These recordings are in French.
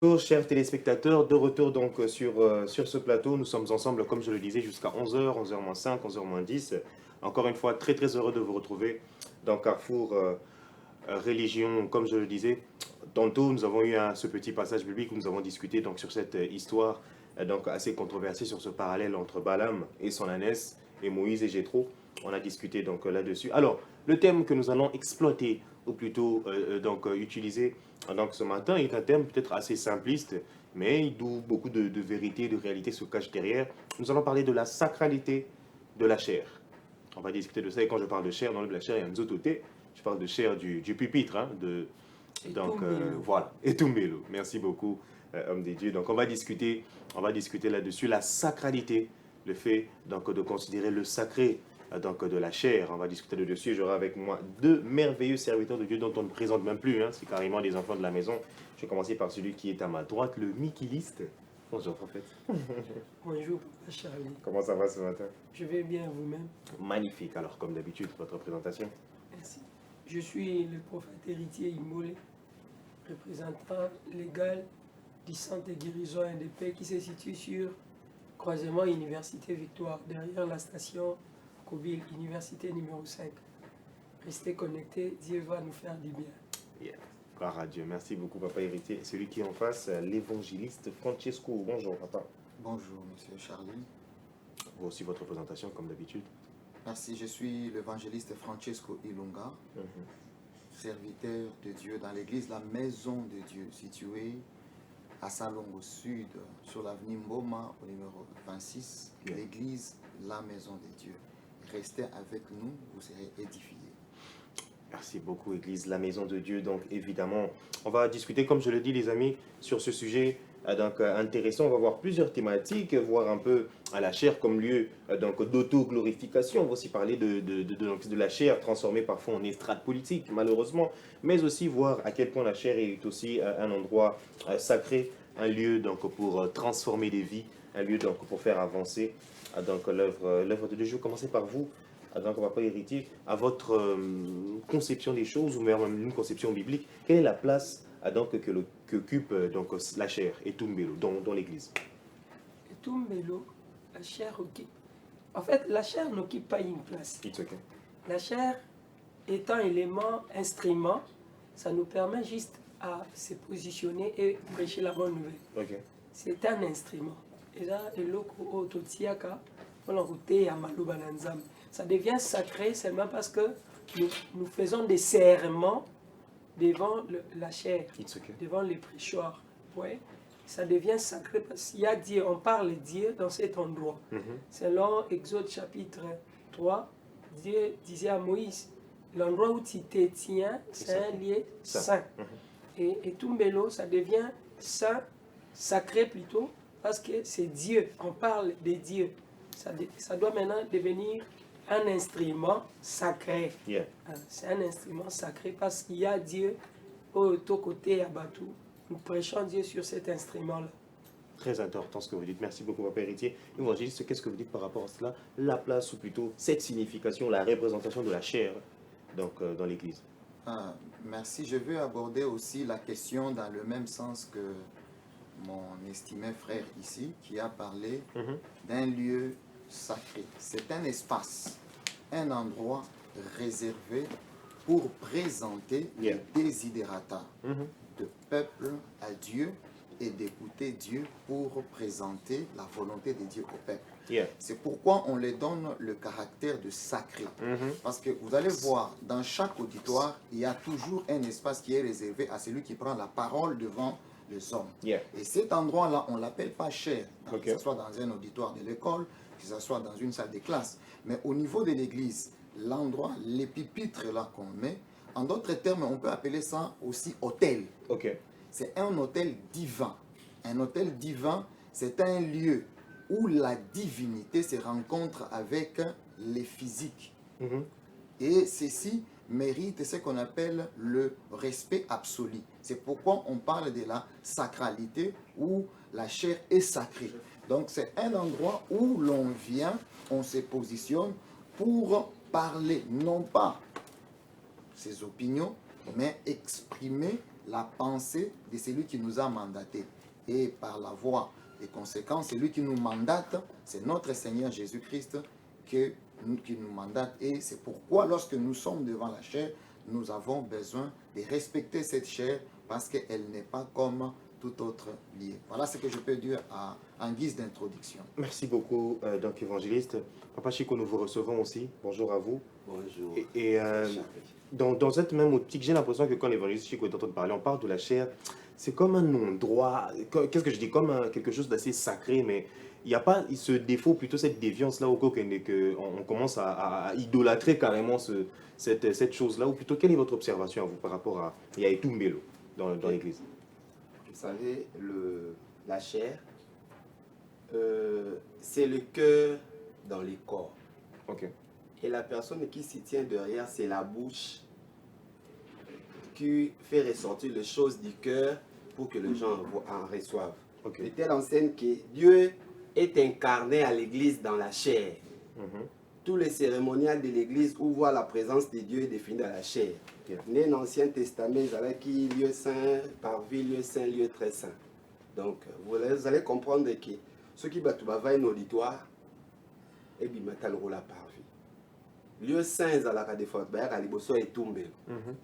Bonjour chers téléspectateurs, de retour donc sur ce plateau. Nous sommes ensemble, comme je le disais, jusqu'à 11h, 11h-5, 11h-10. Encore une fois, très très heureux de vous retrouver dans Carrefour Religion, comme je le disais. Tantôt, nous avons eu ce petit passage biblique où nous avons discuté donc, sur cette histoire donc, assez controversée, sur ce parallèle entre Balaam et son ânesse, et Moïse et Jéthro. On a discuté donc là-dessus. Alors, le thème que nous allons exploiter, ou plutôt utiliser donc, ce matin, est un thème peut-être assez simpliste, mais d'où beaucoup de vérité, de réalité se cachent derrière. Nous allons parler de la sacralité de la chair. On va discuter de ça, et quand je parle de chair, dans la chair, il y a un zototé. Je parle de chair du pupitre, hein, donc voilà, et Tumbelo. Merci beaucoup, homme des dieux. Donc on va discuter là-dessus la sacralité, le fait donc de considérer le sacré donc de la chair. On va discuter là-dessus. J'aurai avec moi deux merveilleux serviteurs de Dieu dont on ne présente même plus. Hein, c'est carrément des enfants de la maison. Je vais commencer par celui qui est à ma droite, le Mikiliste. Bonjour prophète. Bonjour, Papa Charlie. Comment ça va ce matin? Je vais bien vous-même. Magnifique. Alors comme d'habitude, votre présentation. Merci. Je suis le prophète héritier Imolé, représentant légal du centre de guérison et de paix qui se situe sur croisement Université Victoire, derrière la station Kobil, Université numéro 5. Restez connectés, Dieu va nous faire du bien. Yeah. Gloire à Dieu. Merci beaucoup, papa héritier. Celui qui est en face, l'évangéliste Francesco. Bonjour, papa. Bonjour, monsieur Charlie. Vous aussi, votre présentation, comme d'habitude. Merci, je suis l'évangéliste Francesco Ilunga, serviteur de Dieu dans l'église La Maison de Dieu, située à Salon au sud, sur l'avenue Mboma, au numéro 26, l'église La Maison de Dieu. Restez avec nous, vous serez édifiés. Merci beaucoup, Église, la Maison de Dieu. Donc, évidemment, on va discuter, comme je le dis, les amis, sur ce sujet intéressant. On va voir plusieurs thématiques, voir un peu à la chair comme lieu d'auto-glorification. On va aussi parler de la chair transformée parfois en estrade politique, malheureusement, mais aussi voir à quel point la chair est aussi un endroit sacré, un lieu donc, pour transformer des vies, un lieu donc, pour faire avancer l'œuvre de Dieu. Je vais commencer par vous. Donc, on ne va pas hériter à votre conception des choses, ou même une conception biblique. Quelle est la place qu'occupe la chair et Tumbelo dans l'Église? Et Tumbelo, la chair occupe. En fait, la chair n'occupe pas une place. It's okay. La chair étant élément, instrument, ça nous permet juste à se positionner et prêcher la bonne nouvelle. Okay. C'est un instrument. Et là, ça devient sacré seulement parce que nous faisons des serments devant la chair, Okay. devant les prêchoirs. Ouais. Ça devient sacré parce qu'il y a Dieu, on parle Dieu dans cet endroit. Selon Exode chapitre 3, Dieu disait à Moïse, l'endroit où tu te tiens, c'est un lieu saint. Et Tumbelo, ça devient saint, sacré plutôt, parce que c'est Dieu, on parle de Dieu. Ça doit maintenant devenir un instrument sacré. Yeah. C'est un instrument sacré parce qu'il y a Dieu au côté à Batou. Nous prêchons Dieu sur cet instrument-là. Très important ce que vous dites. Merci beaucoup, papa héritier. Évangéliste, qu'est-ce que vous dites par rapport à cela? La place, ou plutôt cette signification, la représentation de la chair donc, dans l'Église. Merci. Je veux aborder aussi la question dans le même sens que mon estimé frère ici, qui a parlé d'un lieu sacré. C'est un espace, un endroit réservé pour présenter les desiderata de peuple à Dieu et d'écouter Dieu pour présenter la volonté de Dieu au peuple. Yeah. C'est pourquoi on lui donne le caractère de sacré. Parce que vous allez voir, dans chaque auditoire, il y a toujours un espace qui est réservé à celui qui prend la parole devant les hommes. Yeah. Et cet endroit-là, on ne l'appelle pas chair, que ce soit dans un auditoire de l'école, que ce soit dans une salle de classe. Mais au niveau de l'église, l'endroit, les pupitres là qu'on met, en d'autres termes, on peut appeler ça aussi hôtel. Okay. C'est un hôtel divin. Un hôtel divin, c'est un lieu où la divinité se rencontre avec les physiques. Et ceci mérite ce qu'on appelle le respect absolu. C'est pourquoi on parle de la sacralité, où la chair est sacrée. Donc c'est un endroit où l'on vient, on se positionne pour parler, non pas ses opinions, mais exprimer la pensée de celui qui nous a mandatés. Et par la voix des conséquences, celui qui nous mandate, c'est notre Seigneur Jésus-Christ qui nous mandate. Et c'est pourquoi lorsque nous sommes devant la chair, nous avons besoin de respecter cette chair parce qu'elle n'est pas comme tout autre lié. Voilà ce que je peux dire en guise d'introduction. Merci beaucoup, donc évangéliste. Papa Chico, nous vous recevons aussi. Bonjour à vous. Bonjour. Et dans cette même optique, j'ai l'impression que quand l'évangéliste Chico est en train de parler, on parle de la chair. C'est comme un endroit, qu'est-ce que je dis, comme quelque chose d'assez sacré, mais il n'y a pas ce défaut, plutôt cette déviance-là, au qu'on commence à idolâtrer carrément cette chose-là, ou plutôt, quelle est votre observation à vous par rapport à Yaetumbelo dans l'église? Vous savez, la chair, c'est le cœur dans les corps. Ok. Et la personne qui s'y tient derrière, c'est la bouche qui fait ressortir les choses du cœur pour que les gens en reçoivent. Ok. De telle enseigne que Dieu est incarné à l'église dans la chair. Tous les cérémoniales de l'église où voit la présence de Dieu est définie dans la chair. Dans l'Ancien Testament, il y avait qui lieu saint, parvis, lieu saint, lieu très saint. Donc, vous allez comprendre que ceux qui battent un auditoire, et bien, ils le rôle à parvis. Lieu saint, à la fois, il y a des tombé.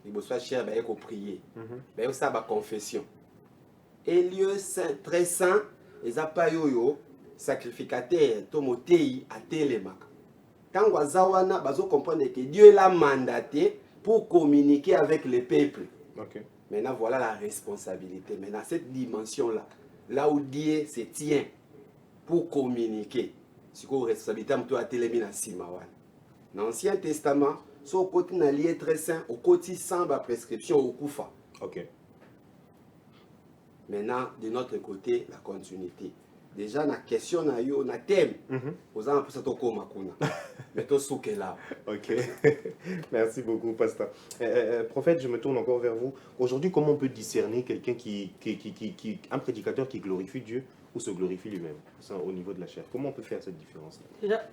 Il y a des cher, il y a prier. Il y a des confession. Et lieu saint, très saint, il n'y a pas de sacrificateur, tomotei, à télémac. Quand vous comprenez que Dieu l'a mandaté pour communiquer avec les peuples. Ok. Maintenant, voilà la responsabilité. Maintenant, cette dimension-là, là où Dieu se tient pour communiquer, c'est quoi la responsabilité dans l'Ancien Testament, sur le côté d'un lieu très saint, au côté sans la prescription au Koufa. Ok. Maintenant, de notre côté, la continuité. Déjà, la question, on a thème. Vous avez un peu ça au Makuna. Mais tout ce qui est là. Ok. Merci beaucoup, pasteur. Prophète, je me tourne encore vers vous. Aujourd'hui, comment on peut discerner quelqu'un un prédicateur qui glorifie Dieu ou se glorifie lui-même au niveau de la chair? Comment on peut faire cette différence?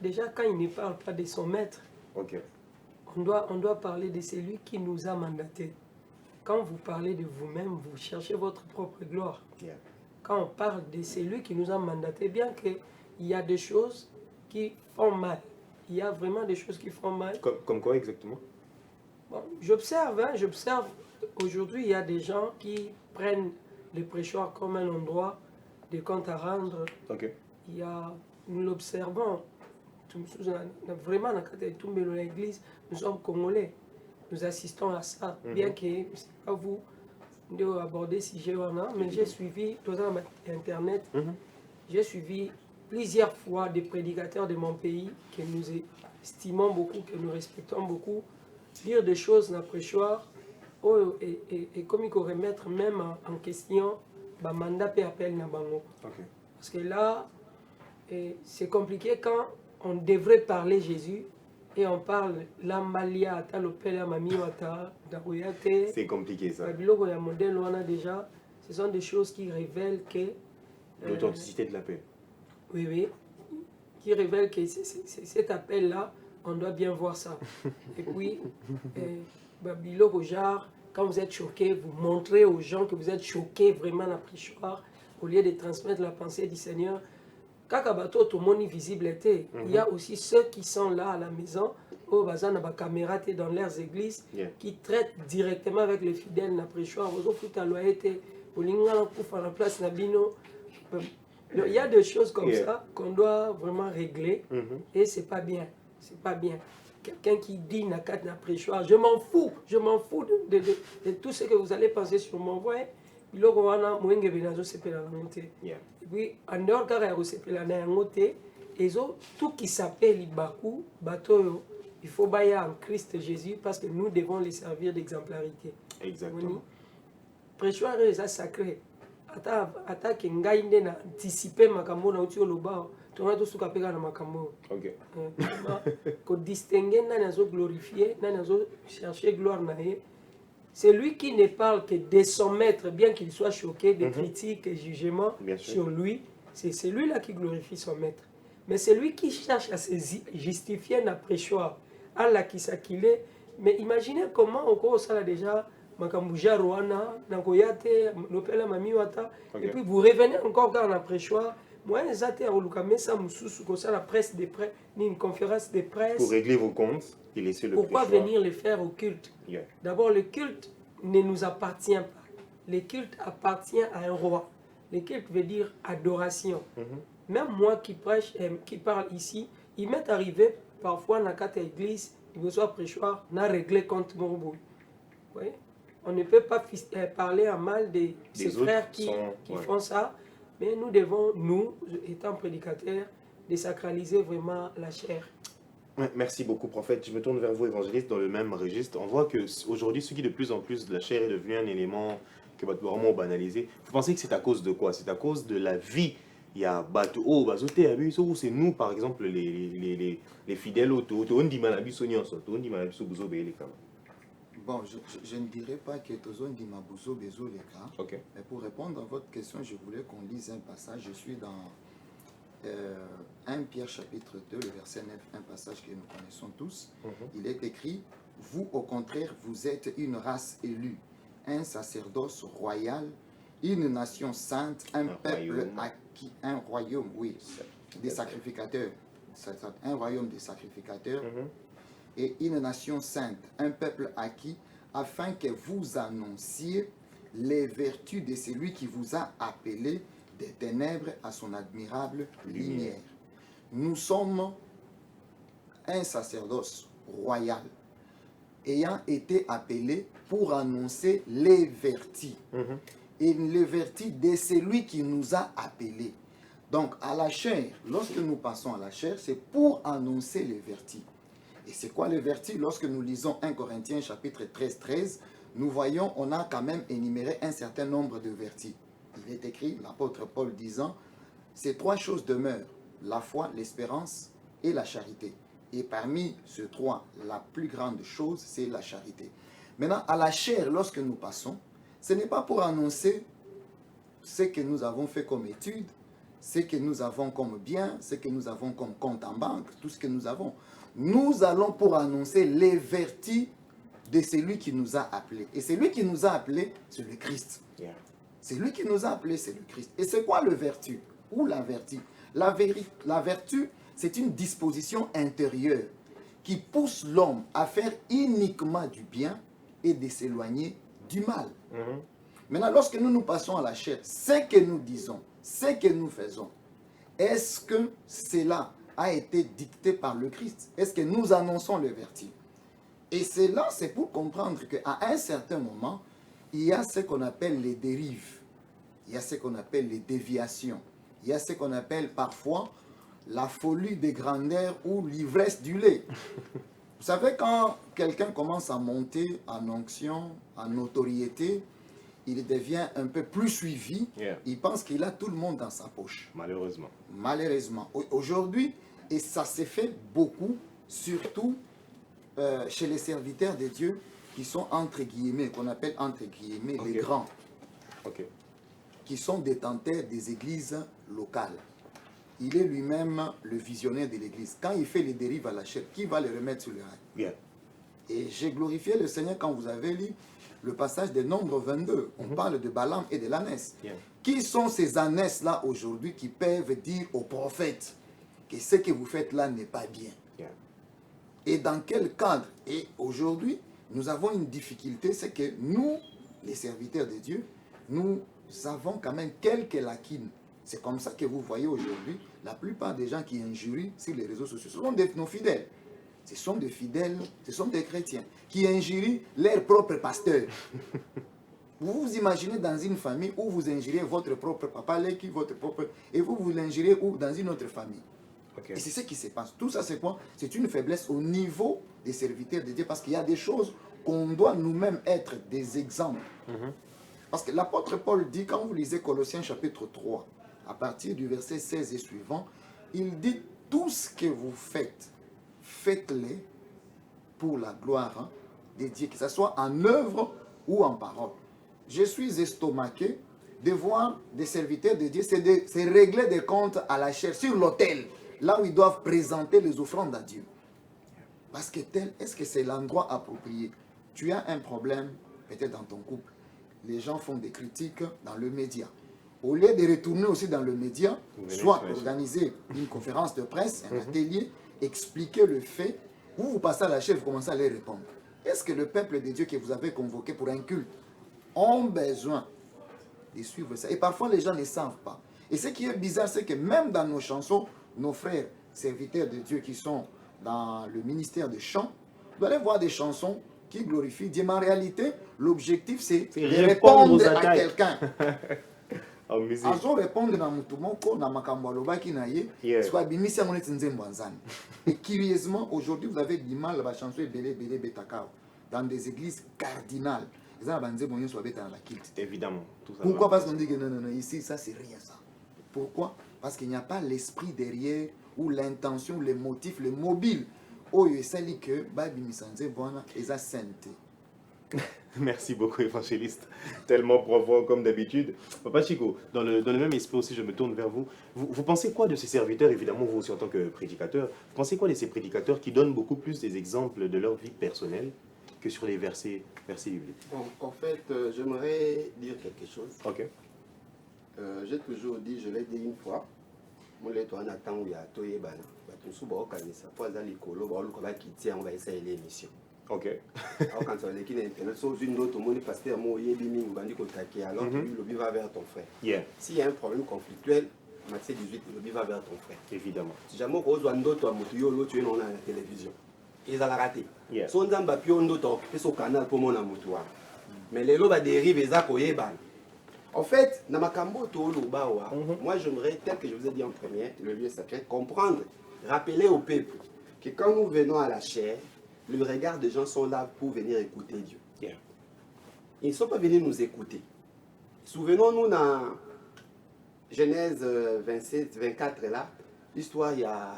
Déjà, quand il ne parle pas de son maître, Ok. on doit parler de celui qui nous a mandatés. Quand vous parlez de vous-même, vous cherchez votre propre gloire. Yeah. Quand on parle de celui qui nous a mandatés, bien qu'il y a des choses qui font mal. Il y a vraiment des choses qui font mal. Comme quoi exactement? Bon, j'observe aujourd'hui, il y a des gens qui prennent les prêchoirs comme un endroit de compte à rendre. Ok. Nous l'observons. Vraiment, dans l'église, nous sommes Congolais. Nous assistons à ça. Bien que ce n'est pas vous de aborder ce sujet, mais j'ai suivi, dans Internet, j'ai suivi plusieurs fois des prédicateurs de mon pays que nous estimons beaucoup, que nous respectons beaucoup, dire des choses dans le prêchoir, et comme il faut remettre même en question le mandat et appel na bango. Okay. Parce que là, c'est compliqué quand on devrait parler Jésus et on parle l'ambalia, c'est compliqué ça. Déjà, ce sont des choses qui révèlent que l'authenticité de l'appel. Oui, oui. Qui révèle que cet appel-là, on doit bien voir ça. Et puis, quand vous êtes choqué, vous montrez aux gens que vous êtes choqué vraiment la prêchoir, au lieu de transmettre la pensée du Seigneur. Quand tout le monde est visible, il y a aussi ceux qui sont là à la maison, au bazar, dans la caméra, dans leurs églises, qui traitent directement avec les fidèles la prêchoir. Il y a des choses comme ça qu'on doit vraiment régler et c'est pas bien. C'est pas bien. Quelqu'un qui dit na prêchoir, je m'en fous de tout ce que vous allez penser sur mon voix. Et puis, en dehors de tout qui s'appelle Ibaku, Bato, il faut bailler en Christ Jésus parce que nous devons les servir d'exemplarité. Exactement. Prêchoir est sacré. Ata ke ngai nde na anticiper makambo na uti oloba tonga to suka peka na makambo. OK. Ko distinguer nani azo glorifier, nani azo chercher gloire na ye. C'est lui qui ne parle que de son maître, bien qu'il soit choqué des critiques et jugements sur lui, c'est celui-là qui glorifie son maître. Mais c'est lui qui cherche à se justifier dans le prêchoir, à la qui s'acquille. Mais imaginez comment encore ça là déjà Makambuja Rwanda, Nangoyate, Lopela Mamiwata, Ok. et puis vous revenez encore dans la prêchoir. Moi, ils étaient à Olukamesa, Moussous, comme ça, la presse de presse, ni une conférence de presse. Pour régler vos comptes et laisser le Pourquoi prêchoir. venir les faire au culte? Yeah. D'abord, le culte ne nous appartient pas. Le culte appartient à un roi. Le culte veut dire adoration. Mhm. Même moi qui prêche, qui parle ici, il m'est arrivé parfois dans la église, il me soit prêchoir, n'a réglé compte mon bout. Oui. On ne peut pas parler à mal de ces autres frères qui ouais. font ça, mais nous devons, nous, étant prédicateurs, désacraliser vraiment la chair. Ouais, merci beaucoup, prophète. Je me tourne vers vous, évangéliste, dans le même registre. On voit qu'aujourd'hui, ce qui de plus en plus, la chair est devenue un élément que va vraiment banaliser. Vous pensez que c'est à cause de quoi? C'est à cause de la vie. Il y a Bato, Bazoté, ou c'est nous, par exemple, les fidèles auto. Bon, je ne dirais pas que Tozon dit Mabouzo Bezo les cas. Ok. Mais pour répondre à votre question, je voulais qu'on lise un passage. Je suis dans 1 Pierre chapitre 2, le verset 9, un passage que nous connaissons tous. Il est écrit: vous, au contraire, vous êtes une race élue, un sacerdoce royal, une nation sainte, un peuple royaume. acquis, un royaume, oui, des sacrificateurs, un royaume des sacrificateurs, et une nation sainte, un peuple acquis, afin que vous annonciez les vertus de celui qui vous a appelé des ténèbres à son admirable lumière. Nous sommes un sacerdoce royal, ayant été appelés pour annoncer les vertus. Et les vertus de celui qui nous a appelés. Donc, à la chair, lorsque nous passons à la chair, c'est pour annoncer les vertus. Et c'est quoi les vertus? Lorsque nous lisons 1 Corinthiens chapitre 13, nous voyons, on a quand même énuméré un certain nombre de vertus. Il est écrit, l'apôtre Paul disant, ces trois choses demeurent, la foi, l'espérance et la charité. Et parmi ces trois, la plus grande chose, c'est la charité. Maintenant, à la chair, lorsque nous passons, ce n'est pas pour annoncer ce que nous avons fait comme études, ce que nous avons comme bien, ce que nous avons comme compte en banque, tout ce que nous avons. Nous allons pour annoncer les vertus de celui qui nous a appelés. Et celui qui nous a appelés, c'est le Christ. Yeah. C'est lui qui nous a appelés, c'est le Christ. Et c'est quoi le vertu? Ou la vertu? La vertu, c'est une disposition intérieure qui pousse l'homme à faire uniquement du bien et de s'éloigner du mal. Maintenant, lorsque nous passons à la chair, ce que nous disons, ce que nous faisons, est-ce que cela a été dicté par le Christ? Est-ce que nous annonçons le vertu? Et cela, c'est pour comprendre qu'à un certain moment, il y a ce qu'on appelle les dérives, il y a ce qu'on appelle les déviations, il y a ce qu'on appelle parfois la folie des grandeurs ou l'ivresse du lait. Vous savez, quand quelqu'un commence à monter en onction, en notoriété, il devient un peu plus suivi. Yeah. Il pense qu'il a tout le monde dans sa poche. Malheureusement. Malheureusement. Aujourd'hui, et ça s'est fait beaucoup, surtout chez les serviteurs de Dieu qui sont entre guillemets, qu'on appelle entre guillemets les grands, qui sont détenteurs des églises locales. Il est lui-même le visionnaire de l'église. Quand il fait les dérives à la chair, qui va les remettre sur le rail? Yeah. Et j'ai glorifié le Seigneur quand vous avez lu le passage des Nombres 22. On parle de Balaam et de l'ânesse. Yeah. Qui sont ces ânesses-là aujourd'hui qui peuvent dire aux prophètes que ce que vous faites là n'est pas bien? Yeah. Et dans quel cadre? Et aujourd'hui, nous avons une difficulté, c'est que nous, les serviteurs de Dieu, nous avons quand même quelques lacunes. C'est comme ça que vous voyez aujourd'hui, la plupart des gens qui injurient sur les réseaux sociaux, ce sont nos fidèles. Ce sont des fidèles, ce sont des chrétiens qui injurient leur propre pasteur. Vous vous imaginez dans une famille où vous injuriez votre propre papa, votre propre, et vous l'injuriez où dans une autre famille. Et c'est ce qui se passe. Tout ça, c'est quoi? C'est une faiblesse au niveau des serviteurs de Dieu, parce qu'il y a des choses qu'on doit nous-mêmes être des exemples. Parce que l'apôtre Paul dit, quand vous lisez Colossiens chapitre 3, à partir du verset 16 et suivant, il dit, tout ce que vous faites, faites-le pour la gloire de Dieu, que ce soit en œuvre ou en parole. Je suis estomaqué de voir des serviteurs de Dieu, c'est régler des comptes à la chair, sur l'autel, là où ils doivent présenter les offrandes à Dieu. Parce que est-ce que c'est l'endroit approprié? Tu as un problème, peut-être dans ton couple, les gens font des critiques dans le média. Au lieu de retourner aussi dans le média, soit organiser une conférence de presse, un atelier, expliquer le fait, vous passez à la chaîne, vous commencez à les répondre. Est-ce que le peuple de Dieu que vous avez convoqué pour un culte ont besoin de suivre ça? Et parfois, les gens ne savent pas. Et ce qui est bizarre, c'est que même dans nos chansons, nos frères serviteurs de Dieu qui sont dans le ministère de chant, vous allez voir des chansons qui glorifient Dieu. Mais en réalité, l'objectif, c'est de répondre à quelqu'un. En musique. Azo répondre na mutu moko na makambo alobaki na ye soit bimisi ya moneti nzembo nzani. Et curieusement aujourd'hui vous avez du mal la chanson belé betakao dans des églises cardinales. Ils ont bandé bon soit beta la kilt. Évidemment, tout ça. Pourquoi? Parce qu'on dit que non ici ça c'est rien ça. Pourquoi? Parce qu'il n'y a pas l'esprit derrière ou l'intention, les motifs, le mobile. Oh il s'agit que ba bimisa nzembo na eza sainte. Merci beaucoup, évangéliste. Tellement profond comme d'habitude. Papa Chico, dans le même esprit aussi, je me tourne vers vous. Vous pensez quoi de ces serviteurs, évidemment, vous aussi en tant que prédicateur, vous pensez quoi de ces prédicateurs qui donnent beaucoup plus des exemples de leur vie personnelle que sur les versets bibliques? Bon, en fait, j'aimerais dire quelque chose. Ok. J'ai toujours dit, je l'ai dit une fois, on va essayer l'émission. Ok. Alors quand tu as l'équipe internet, sauf une autre monde pasteur moi yebimi ngandi kotaki alors que le lobby va vers ton frère. Yeah. S'il y a un problème conflictuel, Matthieu 18 le lobby va vers ton frère. Évidemment. Si jamais on doit d'autres à moto yo tu es non à la télévision. Ils ont raté. Yeah. Son zamba pio d'autres occuper son canal pour mon amoto. Mais les lots va dérive et ça koyeba. En fait, dans ma cambo to lobawa, moi j'aimerais tel que je vous ai dit en premier, le lieu sacré, comprendre, rappeler au peuple que quand nous venons à la chair, le regard des gens sont là pour venir écouter Dieu. Yeah. Ils ne sont pas venus nous écouter. Souvenons-nous dans Genèse 27, 24 là, l'histoire il y a,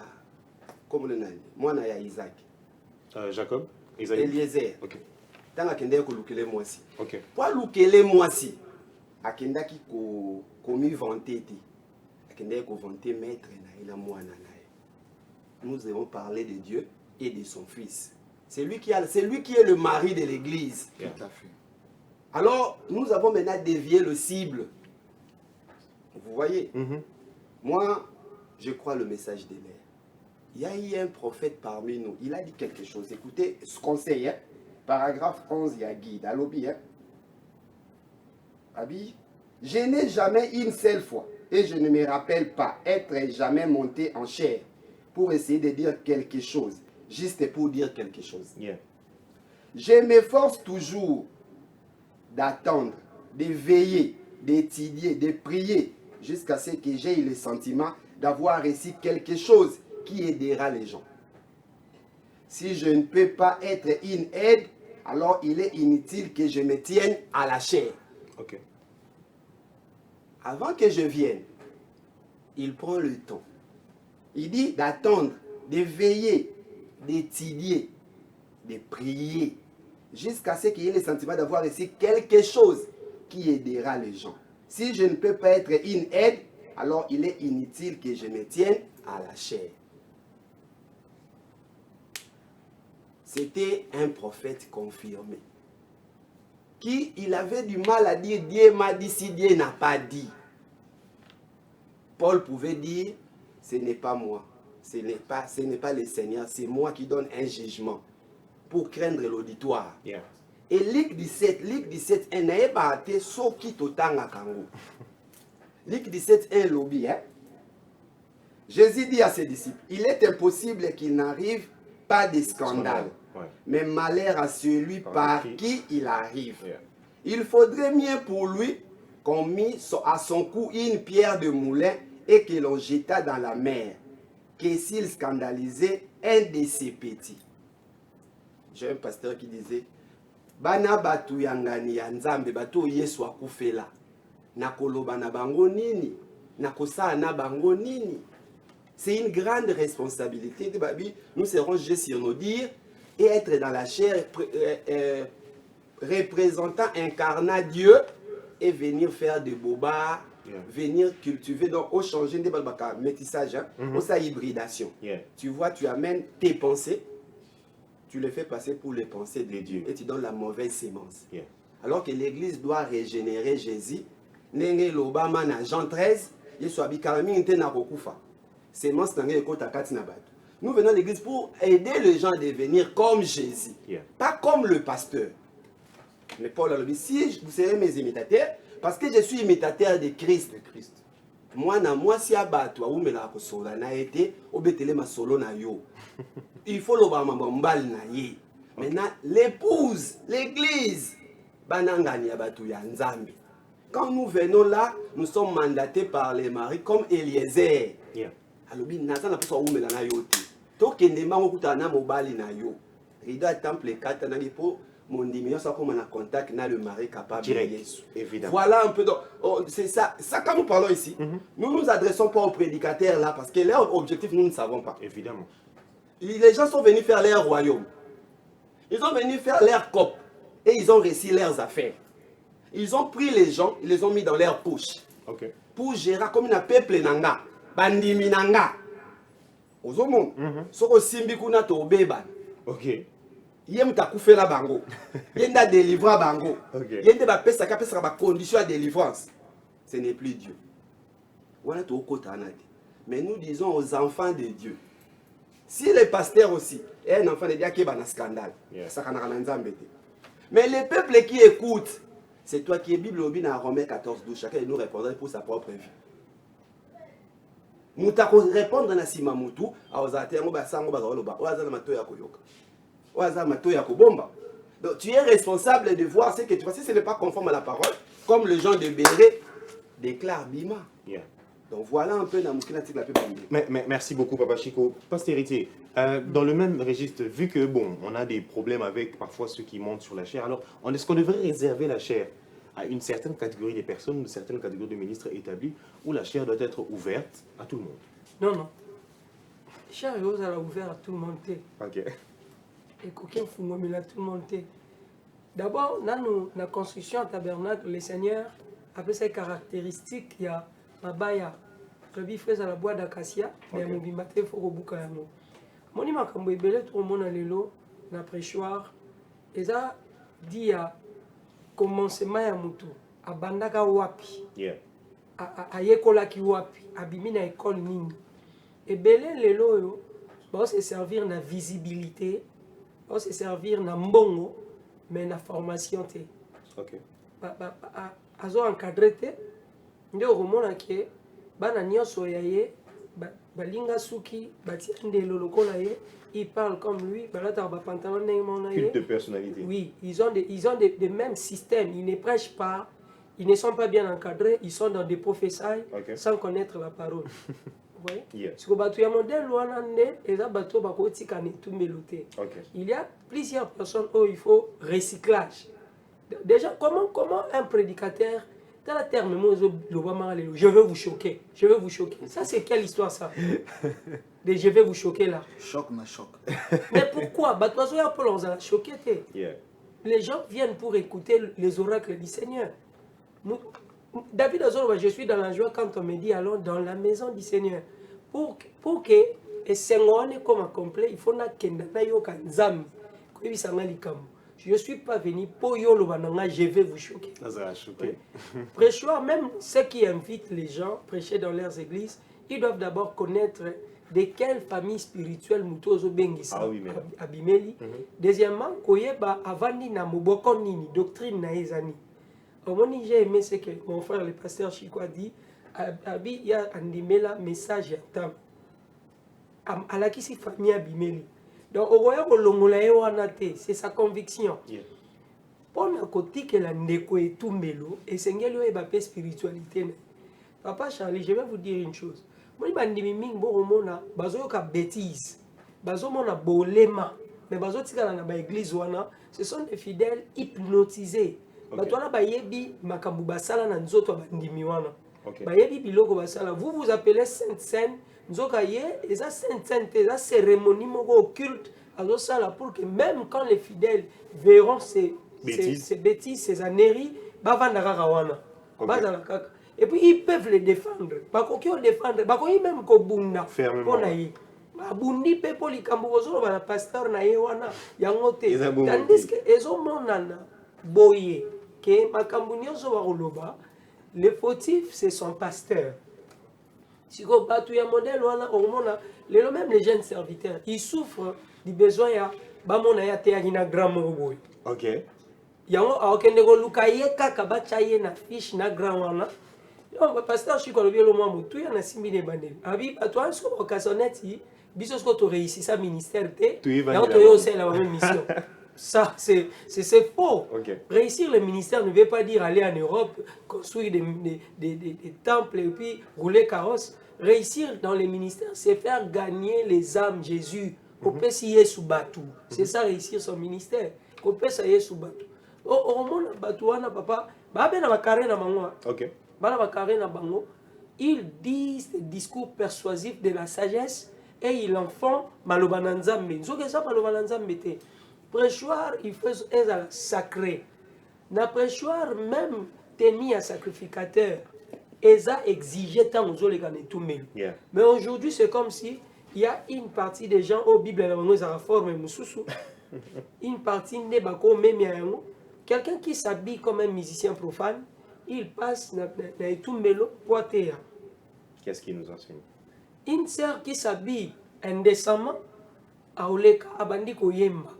comme le nom, moi il y a Isaac. Jacob, Isaïe. Eliezer. Ok. Dans la kende ko lukele moi si. Ok. Pour lukele moi si. Akenda ki ko komi vanter ti. Akenda ko vanter maître na ina moi na. Nous avons parlé de Dieu et de son fils. C'est lui qui est le mari de l'église. Tout à fait. Alors, nous avons maintenant dévié le cible. Vous voyez, moi, je crois le message des mères. Il y a eu un prophète parmi nous. Il a dit quelque chose. Écoutez ce conseil. Paragraphe 11, il y a guide. À l'obi. Abi, je n'ai jamais une seule fois, et je ne me rappelle pas être jamais monté en chair pour essayer de dire quelque chose. Juste pour dire quelque chose. Yeah. Je m'efforce toujours d'attendre, de veiller, d'étudier, de prier, jusqu'à ce que j'ai le sentiment d'avoir réussi quelque chose qui aidera les gens. Si je ne peux pas être une aide, alors il est inutile que je me tienne à la chair. Ok. Avant que je vienne, il prend le temps. Il dit d'attendre, de veiller, d'étudier, de prier, jusqu'à ce qu'il y ait le sentiment d'avoir ici quelque chose qui aidera les gens. Si je ne peux pas être une aide, alors il est inutile que je me tienne à la chair. C'était un prophète confirmé. Qui il avait du mal à dire Dieu m'a dit si Dieu n'a pas dit. Paul pouvait dire ce n'est pas moi. Ce n'est pas le Seigneur, c'est moi qui donne un jugement pour craindre l'auditoire. Yeah. Et Luc 17, un n'a pas été so qui totanga kango. Luc 17, un lobby. Jésus dit à ses disciples, il est impossible qu'il n'arrive pas de scandale, ouais. Mais malheur à celui par qui il arrive. Yeah. Il faudrait mieux pour lui qu'on mît à son cou une pierre de moulin et que l'on jeta dans la mer, que s'il scandalisait un de ses petits. J'ai un pasteur qui disait, Bana batu yangani ya nzambe batu yesu akufela. Nakoloba na bango nini, nakosa na bango nini. C'est une grande responsabilité de Babi. Nous serons jugés sur nos dires et être dans la chair, représentant, incarnant Dieu et venir faire des bobards. Yeah. Venir cultiver, donc au changer de métissage, au sa hybridation. Yeah. Tu vois, tu amènes tes pensées, tu les fais passer pour les pensées de Dieu et tu donnes la mauvaise sémence. Yeah. alors que l'église doit régénérer Jésus. Nenge l'Obama na Jean 13, Yesu abikarami nte na kokufa. Semence nanga ekota kati na bato. Nous venons à l'église pour aider les gens à devenir comme Jésus, pas comme le pasteur. Mais Paul a dit, si vous serez mes imitateurs, parce que je suis imitateur de Christ. Moi, si abato a oumela ko sola na été, obetele ma solo na yo. Il faut l'obama mbal na ye. Maintenant, l'épouse, l'église, banangani abato ya nzambe. Quand nous venons là, nous sommes mandatés par les maris comme Eliezer. Alors, naza na poso oumela na yo te. To kende mango kutana mobali na yo. Rido temple 4 na lipo. Mon diminution comme on a contact na le mari capable direct, de Jésus. Évidemment. Voilà un peu. C'est ça quand nous parlons ici, nous nous adressons pas aux prédicateurs là parce que leur objectif nous ne savons pas. Évidemment. Les gens sont venus faire leur royaume. Ils sont venus faire leur cop et ils ont réussi leurs affaires. Ils ont pris les gens, ils les ont mis dans leur poche. Okay. Pour gérer comme un peuple nanga, bandimi nanga. Ozomo, soko simbi kuna to beban. OK. Yem takufela bango. Yenda délivra bango. Okay. Yende ba pesa ka pesa ba condition de délivrance. Ce n'est plus Dieu. Voilà tout côté anade. Mais nous disons aux enfants de Dieu. Si les pasteurs aussi, et un enfant de Dieu qui est un scandale. Ça kana nzambe te. Mais les peuples qui écoutent, c'est toi qui es Bible au bin à Romains 14:12, chacun nous répondra pour sa propre vie. Mutako répondre na sima mutu, aozate ngo basango bazoloba, oazana matoya koyoka. Donc tu es responsable de voir ce que tu fais. Si ce n'est pas conforme à la parole, comme le gens de Béret déclare Bima. Donc voilà un peu dans Merci beaucoup, Papa Chico. Postérité, dans le même registre, vu que bon, on a des problèmes avec parfois ceux qui montent sur la chair, alors est-ce qu'on devrait réserver la chair à une certaine catégorie de personnes, une certaine catégorie de ministres établis, où la chair doit être ouverte à tout le monde? Non, non. La chair est ouverte à tout le monde. OK. Et qu'aucun fumomila tout le monde. D'abord, dans la construction tabernacle, le Seigneur a ses caractéristiques. Il y a Mabaya, Rebi fait à la bois d'acacia, mais mon bimate faut rebuka yamo. Moni makambo ebele tout le monde a lelo na prêchoir. Et ça dit à commencement ya mutu, a bandaka wapi. A yekola ki wapi, a bimina école nini. Ebele lelo yo, va se servir na visibilité. On se servir na mbongo mais na formation te. OK. Azo encadré te. Nde romona ke bana nyonso ya ye balinga suki batiende lokola ye, il parle comme lui, balata ba pantalon ndenge ye. Culte de personnalité. Oui, ils ont des mêmes systèmes, ils ne prêchent pas, ils ne sont pas bien encadrés, ils sont dans des prophéties sans connaître la parole. Il y a plusieurs personnes où il faut recyclage. Déjà, comment un prédicateur, dans la terme, je veux vous choquer, je veux vous choquer. Ça, c'est quelle histoire ça? Je vais vous choquer là. Choc na choc. Mais pourquoi? Les gens viennent pour écouter les oracles du Seigneur. David Azoroba, je suis dans la joie quand on me dit allons dans la maison du Seigneur. Pour que et comme complet, il faut je ne suis pas venu pour je vais vous choquer. Prêchoir, même ceux qui invitent les gens à prêcher dans leurs églises, ils doivent d'abord connaître de quelle famille spirituelle Mutozo Bengisa Abimeli. Deuxièmement, Koyeba Avani na Moboko Nini, doctrine na Ezani. J'ai aimé ce que mon frère le pasteur Chico a dit. Abi ya andimela message ya tam alakisi famille abimeli donc okoya kolongola ye wana te, c'est sa conviction. Pona kotika la ndeko etumbelo esengeli oyeba pe spiritualité. Papa Charlie, je vais vous dire une chose. Moi bandimi mingi bomona bazoyoka bêtise, bazomona bolema, mais bazotikala na ba église wana, ce sont des fidèles hypnotisés. Batwana bayebi makambu basala na nzoto bandimi wana. Vous vous appelez Sainte Seine, et ça Sainte Seine, ça cérémonie occulte, pour que même quand les fidèles verront ces bêtises, ces âneries, et puis ils peuvent les défendre. Ils même kobunda. Babundi pepo likambo bozolo bana pasteur na ye wana yango te. Tandis que ezomonana boye que le fautif, c'est son pasteur. Si on bat tout un modèle, même les jeunes serviteurs, ils souffrent du besoin de grand moroboy. Ok. Yango aokende go luka ye kaka bachaye na fiche na grand wana. Yo pasteur shi ko lobi lo mwa mutu ya na simbi ne bandeli. Abi atwa so okasoneti biso sko to réussi sa ministère te. Ya to yo c'est la même mission. Ça c'est faux. Okay. Réussir le ministère ne veut pas dire aller en Europe, construire des temples et puis rouler carrosse. Réussir dans les ministères, c'est faire gagner les âmes Jésus. C'est ça réussir son ministère. Ils disent des discours persuasifs de la sagesse et ils en font malobananzambe. Prêchoir, il faut être sacré. Na prêchoir, même tenir à sacrificateur, ils ont exigé tant aux autres tout même. Mais aujourd'hui, c'est comme si il y a une partie des gens au Bible, une partie n'est pas comme même quelqu'un qui s'habille comme un musicien profane, il passe dans tout mélo poité. Qu'est-ce qu'il nous enseigne? Une sœur qui s'habille indécemment, a oleka abandi koyemba.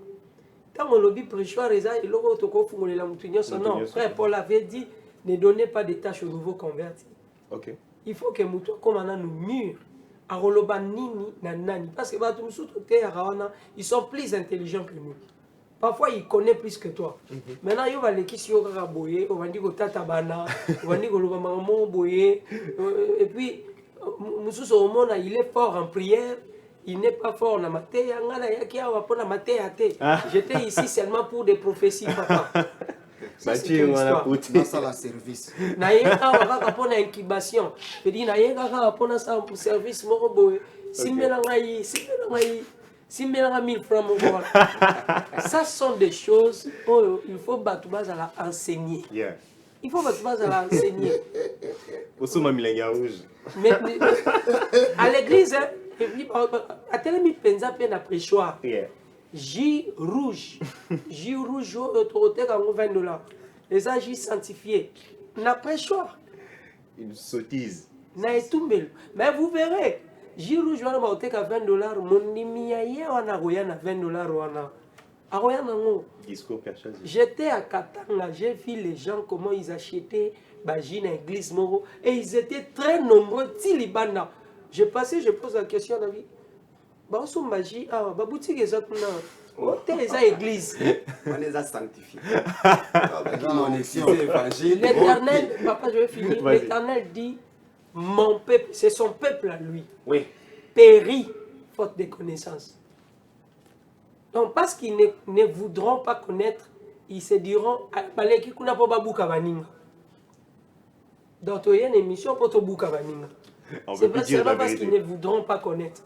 Tant on lobby prêchoir, ils ont logo toko fungolela mutunyo non. Frère Paul avait dit ne donnez pas de tâches aux nouveaux convertis. Okay. Il faut que mutu comme on a nos murs. Parce que ils sont plus intelligents que nous. Parfois, ils connaissent plus que toi. Maintenant, il va les qui on va dire que tata bana, on va dire que le maman boye. Et puis, il est fort en prière. Il n'est pas fort en matière. J'étais ici seulement pour des prophéties, papa. C'est une histoire. Dans la service. Pour incubation. Je dis, pour un service, si 1000 francs, ça sont des choses où il faut battre à enseigner. Il faut battre à enseigner. Mais à l'église, à télé, pensa peine à prêchoir. J rouge, autorité à $20. Les agis sanctifiés. N'a prêchoir. Une sottise. Mais vous verrez, J rouge va monter à $20. Mon nimiaye on a $20. Discours persuasif. J'étais à Katanga, j'ai vu les gens comment ils achetaient Baji dans l'église Moro et ils étaient très nombreux. Tilibana. Je passais, je pose la question à la vie. Baosu Baji, boutique est église. On les a sanctifiés. L'Éternel, papa, je vais finir. L'Éternel dit mon peuple, c'est son peuple à lui. Oui. Périt faute de connaissance. Donc, parce qu'ils ne voudront pas connaître, ils se diront donc, il y a une émission pour te bouca baninga. C'est pas parce qu'ils ne voudront pas connaître.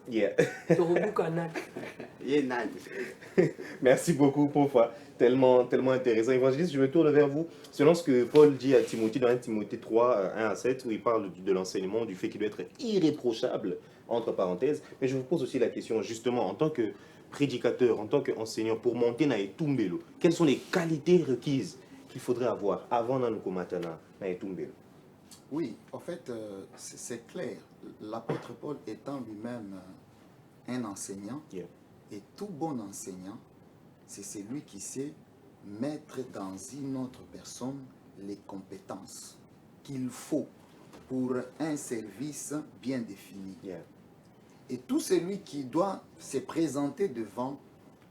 Merci beaucoup, Pofa. Tellement intéressant. Évangéliste, je me tourne vers vous. Selon ce que Paul dit à Timothée dans 1 Timothée 3, 1 à 7, où il parle de l'enseignement, du fait qu'il doit être irréprochable, entre parenthèses. Mais je vous pose aussi la question, justement, en tant que prédicateur, en tant qu'enseignant, pour monter dans Etumbelo, quelles sont les qualités requises qu'il faudrait avoir avant Nanukomatana dans Etumbelo? Oui, en fait, c'est clair. L'apôtre Paul étant lui-même un enseignant, et tout bon enseignant, c'est celui qui sait mettre dans une autre personne les compétences qu'il faut pour un service bien défini. Et tout celui qui doit se présenter devant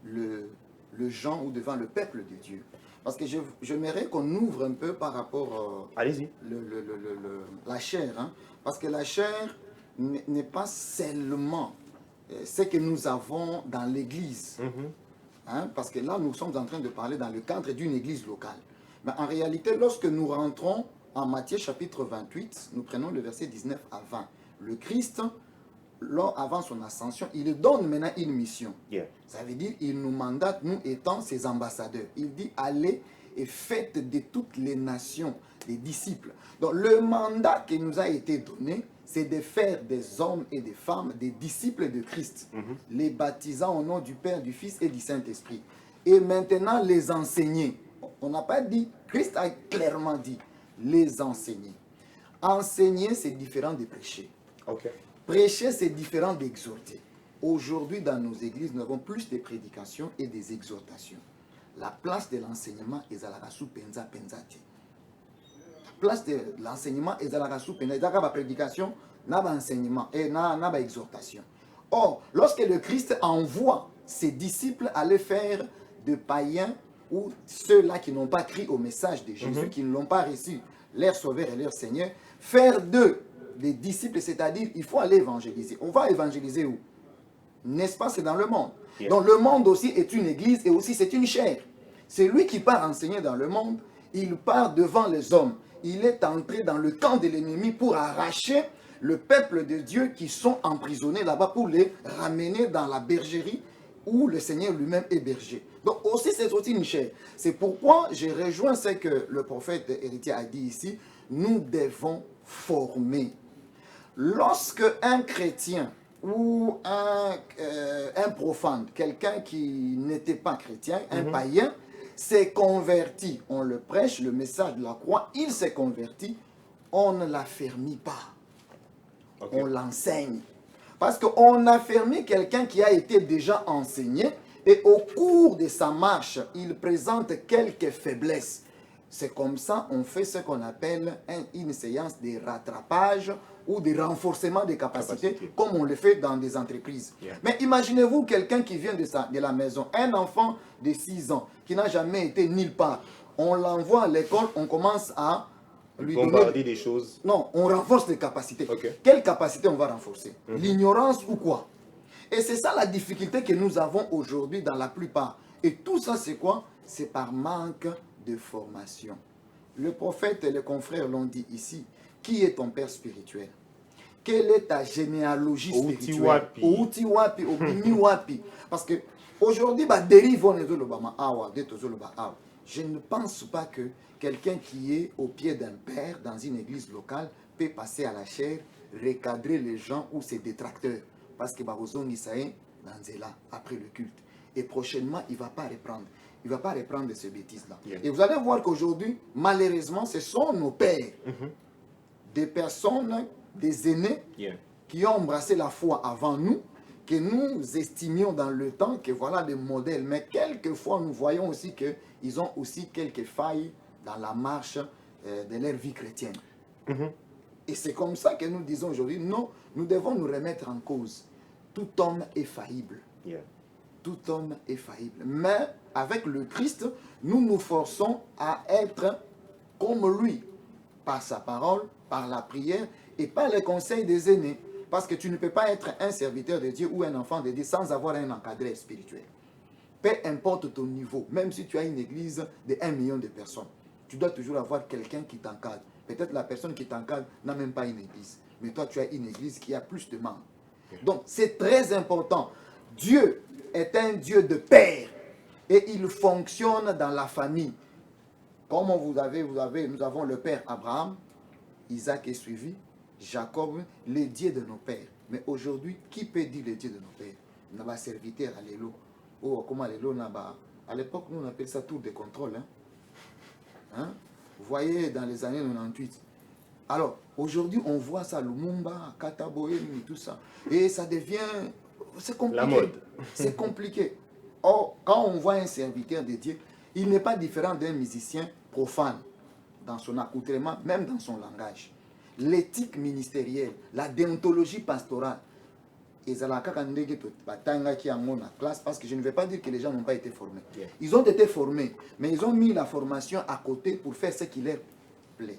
le gens ou devant le peuple de Dieu. Parce que j'aimerais qu'on ouvre un peu par rapport à la chair. Hein? Parce que la chair n'est pas seulement ce que nous avons dans l'église. Hein? Parce que là, nous sommes en train de parler dans le cadre d'une église locale. Mais en réalité, lorsque nous rentrons en Matthieu chapitre 28, nous prenons le verset 19 à 20. Le Christ, avant son ascension, il donne maintenant une mission. Ça veut dire qu'il nous mandate, nous étant ses ambassadeurs. Il dit, allez et faites de toutes les nations des disciples. Donc le mandat qui nous a été donné, c'est de faire des hommes et des femmes des disciples de Christ, les baptisant au nom du Père, du Fils et du Saint-Esprit. Et maintenant les enseigner. On n'a pas dit, Christ a clairement dit, les enseigner. Enseigner, c'est différent de prêcher. Ok. Prêcher, c'est différent d'exhorter. Aujourd'hui, dans nos églises, nous avons plus de prédications et des exhortations. La place de l'enseignement est à la sous penza penzati. La place de l'enseignement est à la sous penza. Il y a la prédication, il y a l'enseignement et il y a l'exhortation. Or, lorsque le Christ envoie ses disciples aller faire de païens ou ceux-là qui n'ont pas cru au message de Jésus, qui ne l'ont pas reçu, leur Sauveur et leur Seigneur, faire d'eux des disciples, c'est-à-dire il faut aller évangéliser. On va évangéliser où? N'est-ce pas? C'est dans le monde. Yeah. Donc le monde aussi est une église et aussi c'est une chair. C'est lui qui part enseigner dans le monde, il part devant les hommes. Il est entré dans le camp de l'ennemi pour arracher le peuple de Dieu qui sont emprisonnés là-bas pour les ramener dans la bergerie où le Seigneur lui-même est berger. Donc aussi c'est aussi une chair. C'est pourquoi j'ai rejoint ce que le prophète héritier a dit ici. Nous devons former. Lorsque un chrétien ou un profane, quelqu'un qui n'était pas chrétien, un païen, s'est converti, on le prêche, le message de la croix, il s'est converti, on ne l'affermit pas. On l'enseigne. Parce qu'on affermit quelqu'un qui a été déjà enseigné et au cours de sa marche, il présente quelques faiblesses. C'est comme ça on fait ce qu'on appelle une séance de rattrapage ou de renforcement des capacités, comme on le fait dans des entreprises. Yeah. Mais imaginez-vous quelqu'un qui vient de la maison, un enfant de 6 ans, qui n'a jamais été nulle part. On l'envoie à l'école, on commence à lui bombarder des choses. Non, on renforce les capacités. Okay. Quelle capacité on va renforcer? L'ignorance ou quoi? Et c'est ça la difficulté que nous avons aujourd'hui dans la plupart. Et tout ça, c'est quoi? C'est par manque de formation. Le prophète et les confrères l'ont dit ici. Qui est ton père spirituel? Quelle est ta généalogie spirituelle? Outi wapi, obimi wapi. Parce que aujourd'hui, je ne pense pas que quelqu'un qui est au pied d'un père dans une église locale peut passer à la chair, recadrer les gens ou ses détracteurs. Parce que Barozon Isaïe, dans après le culte. Et prochainement, il ne va pas reprendre. Il ne va pas reprendre de ces bêtises-là. Yeah. Et vous allez voir qu'aujourd'hui, malheureusement, ce sont nos pères. Des personnes, des aînés, qui ont embrassé la foi avant nous, que nous estimions dans le temps que voilà des modèles. Mais quelquefois, nous voyons aussi qu'ils ont aussi quelques failles dans la marche de leur vie chrétienne. Et c'est comme ça que nous disons aujourd'hui, non, nous devons nous remettre en cause. Tout homme est faillible. Tout homme est faillible. Mais avec le Christ, nous nous forçons à être comme lui, par sa parole, par la prière et par les conseils des aînés. Parce que tu ne peux pas être un serviteur de Dieu ou un enfant de Dieu sans avoir un encadré spirituel. Peu importe ton niveau, même si tu as une église de 1 million de personnes, tu dois toujours avoir quelqu'un qui t'encadre. Peut-être la personne qui t'encadre n'a même pas une église. Mais toi, tu as une église qui a plus de membres. Donc, c'est très important. Dieu est un Dieu de père. Et il fonctionne dans la famille. Comme nous avons le père Abraham, Isaac est suivi, Jacob, les dieux de nos pères. Mais aujourd'hui, qui peut dire les dieux de nos pères? Nous avons serviteur à l'élo. Oh, comment l'élo n'a-t-il? À l'époque, nous on appelle ça tour de contrôle. Vous voyez, dans les années 98. Alors, aujourd'hui, on voit ça, Lumumba, Kataboé, tout ça. Et ça devient... C'est compliqué. La mode. C'est compliqué. Or, quand on voit un serviteur de Dieu, il n'est pas différent d'un musicien profane dans son accoutrement, même dans son langage. L'éthique ministérielle, la déontologie pastorale, parce que je ne vais pas dire que les gens n'ont pas été formés. Ils ont été formés, mais ils ont mis la formation à côté pour faire ce qui leur plaît.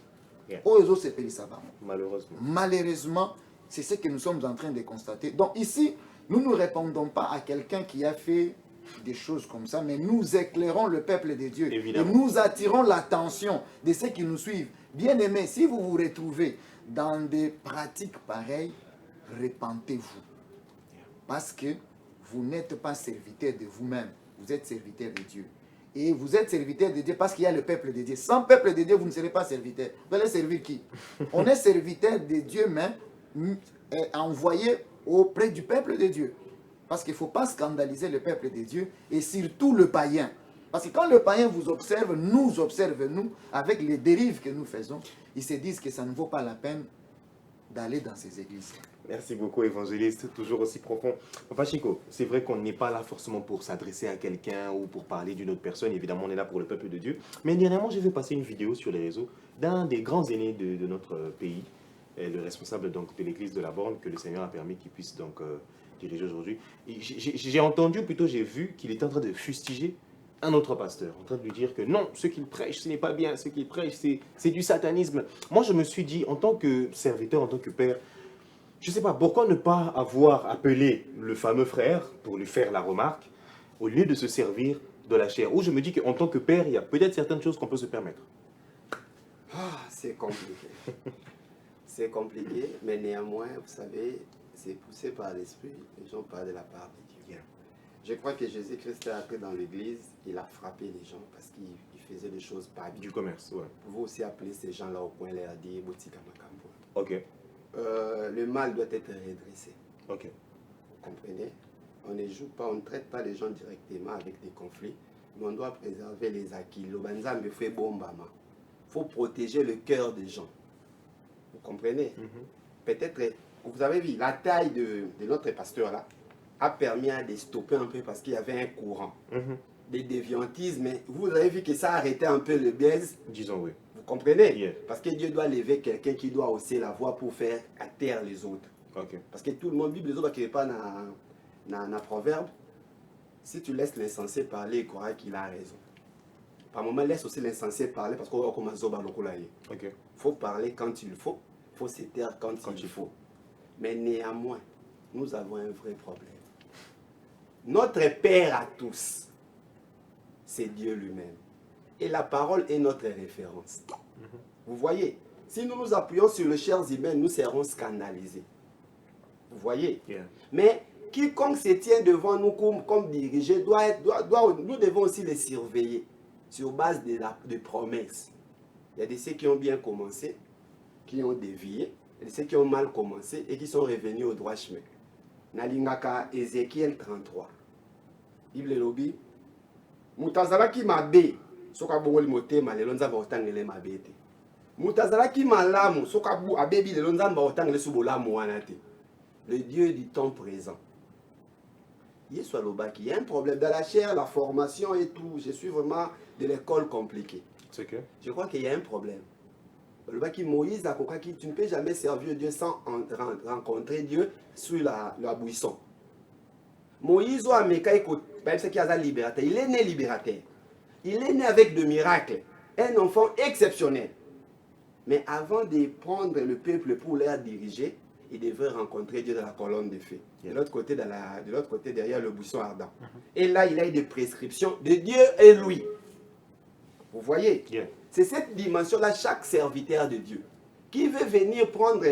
Malheureusement. Malheureusement, c'est ce que nous sommes en train de constater. Donc ici, nous ne répondons pas à quelqu'un qui a fait des choses comme ça, mais nous éclairons le peuple de Dieu. Évidemment. Et nous attirons l'attention de ceux qui nous suivent. Bien-aimés, si vous vous retrouvez dans des pratiques pareilles, repentez-vous. Parce que vous n'êtes pas serviteur de vous-même, vous êtes serviteur de Dieu. Et vous êtes serviteur de Dieu parce qu'il y a le peuple de Dieu. Sans peuple de Dieu, vous ne serez pas serviteur. Vous allez servir qui? On est serviteur de Dieu, mais envoyé auprès du peuple de Dieu. Parce qu'il ne faut pas scandaliser le peuple de Dieu et surtout le païen. Parce que quand le païen vous observe, nous, avec les dérives que nous faisons, ils se disent que ça ne vaut pas la peine d'aller dans ces églises. Merci beaucoup, évangéliste, toujours aussi profond. Papa Chico, c'est vrai qu'on n'est pas là forcément pour s'adresser à quelqu'un ou pour parler d'une autre personne. Évidemment, on est là pour le peuple de Dieu. Mais dernièrement, j'ai vu passer une vidéo sur les réseaux d'un des grands aînés de notre pays, le responsable donc, de l'église de la Borne, que le Seigneur a permis qu'il puisse donc diriger aujourd'hui. J'ai entendu, plutôt j'ai vu qu'il était en train de fustiger un autre pasteur, en train de lui dire que non, ce qu'il prêche, ce n'est pas bien, ce qu'il prêche, c'est du satanisme. Moi, je me suis dit, en tant que serviteur, en tant que père, je ne sais pas, pourquoi ne pas avoir appelé le fameux frère pour lui faire la remarque, au lieu de se servir de la chair. Ou je me dis qu'en tant que père, il y a peut-être certaines choses qu'on peut se permettre. Ah, c'est compliqué. C'est compliqué, mais néanmoins, vous savez, c'est poussé par l'esprit, les gens parlent de la part de Dieu. Je crois que Jésus-Christ est entré dans l'église, il a frappé les gens parce qu'il faisait des choses pas bien. Du commerce, ouais. Vous pouvez aussi appeler ces gens-là au point, leur dire boutique à Makambo. Ok. Le mal doit être redressé. Ok. Vous comprenez? On ne joue pas, on ne traite pas les gens directement avec des conflits, mais on doit préserver les acquis. Le banzambe fait bombama. Il faut protéger le cœur des gens. Vous comprenez? Peut-être, vous avez vu, la taille de notre pasteur là a permis de stopper un peu parce qu'il y avait un courant des déviantismes. Mais vous avez vu que ça a arrêté un peu le baise. Disons oui. Vous comprenez? Yeah. Parce que Dieu doit lever quelqu'un qui doit hausser la voix pour faire à terre les autres. Ok. Parce que tout le monde, Bible, les autres qui n'est pas dans proverbe. Si tu laisses l'insensé parler, il croira qu'il a raison. Par moment, laisse aussi l'insensé parler parce qu'on va commencer à parler. Ok. Il faut parler quand il faut. Il faut se taire quand il faut. Mais néanmoins, nous avons un vrai problème. Notre Père à tous, c'est Dieu lui-même. Et la parole est notre référence. Vous voyez, si nous nous appuyons sur les chairs humaines, nous serons scandalisés. Vous voyez? Yeah. Mais quiconque se tient devant nous comme dirigé, nous devons aussi les surveiller sur base de promesses. Il y a de ceux qui ont bien commencé, qui ont dévié, et de ceux qui ont mal commencé et qui sont revenus au droit chemin. Nalingaka Ézéchiel 33. Bible lobi. Mutazalaki mabe, soka bongoli motema lelo nzamba otangele mabe te. Mutazalaki malamu, soka bu abebi lelo nzamba otangele subolamu wana te. Le Dieu du temps présent. Il y a un problème dans la chair, la formation et tout. Je suis vraiment de l'école compliquée. C'est que? Je crois qu'il y a un problème. Le baki Moïse a compris que tu ne peux jamais servir Dieu sans rencontrer Dieu sur la buisson. Moïse a libérateur. Il est né libérateur. Il est né avec de miracles. Un enfant exceptionnel. Mais avant de prendre le peuple pour leur diriger, il devait rencontrer Dieu dans la colonne de feu. De l'autre côté, derrière le buisson ardent. Et là, il a eu des prescriptions de Dieu et lui. Vous voyez? Yeah. C'est cette dimension-là, chaque serviteur de Dieu qui veut venir prendre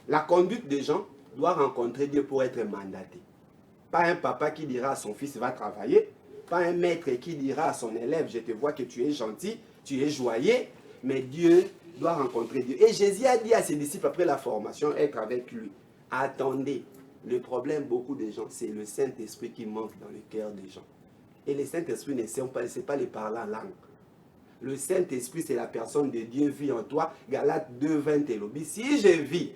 la conduite des gens doit rencontrer Dieu pour être mandaté. Pas un papa qui dira à son fils va travailler, pas un maître qui dira à son élève je te vois que tu es gentil, tu es joyeux, mais Dieu doit rencontrer Dieu. Et Jésus a dit à ses disciples après la formation, être avec lui, attendez, le problème beaucoup de gens, c'est le Saint-Esprit qui manque dans le cœur des gens. Et le Saint-Esprit ne sait pas les parler en langue. Le Saint-Esprit, c'est la personne de Dieu vit en toi. Galates 2:20 et lobby. Si je vis,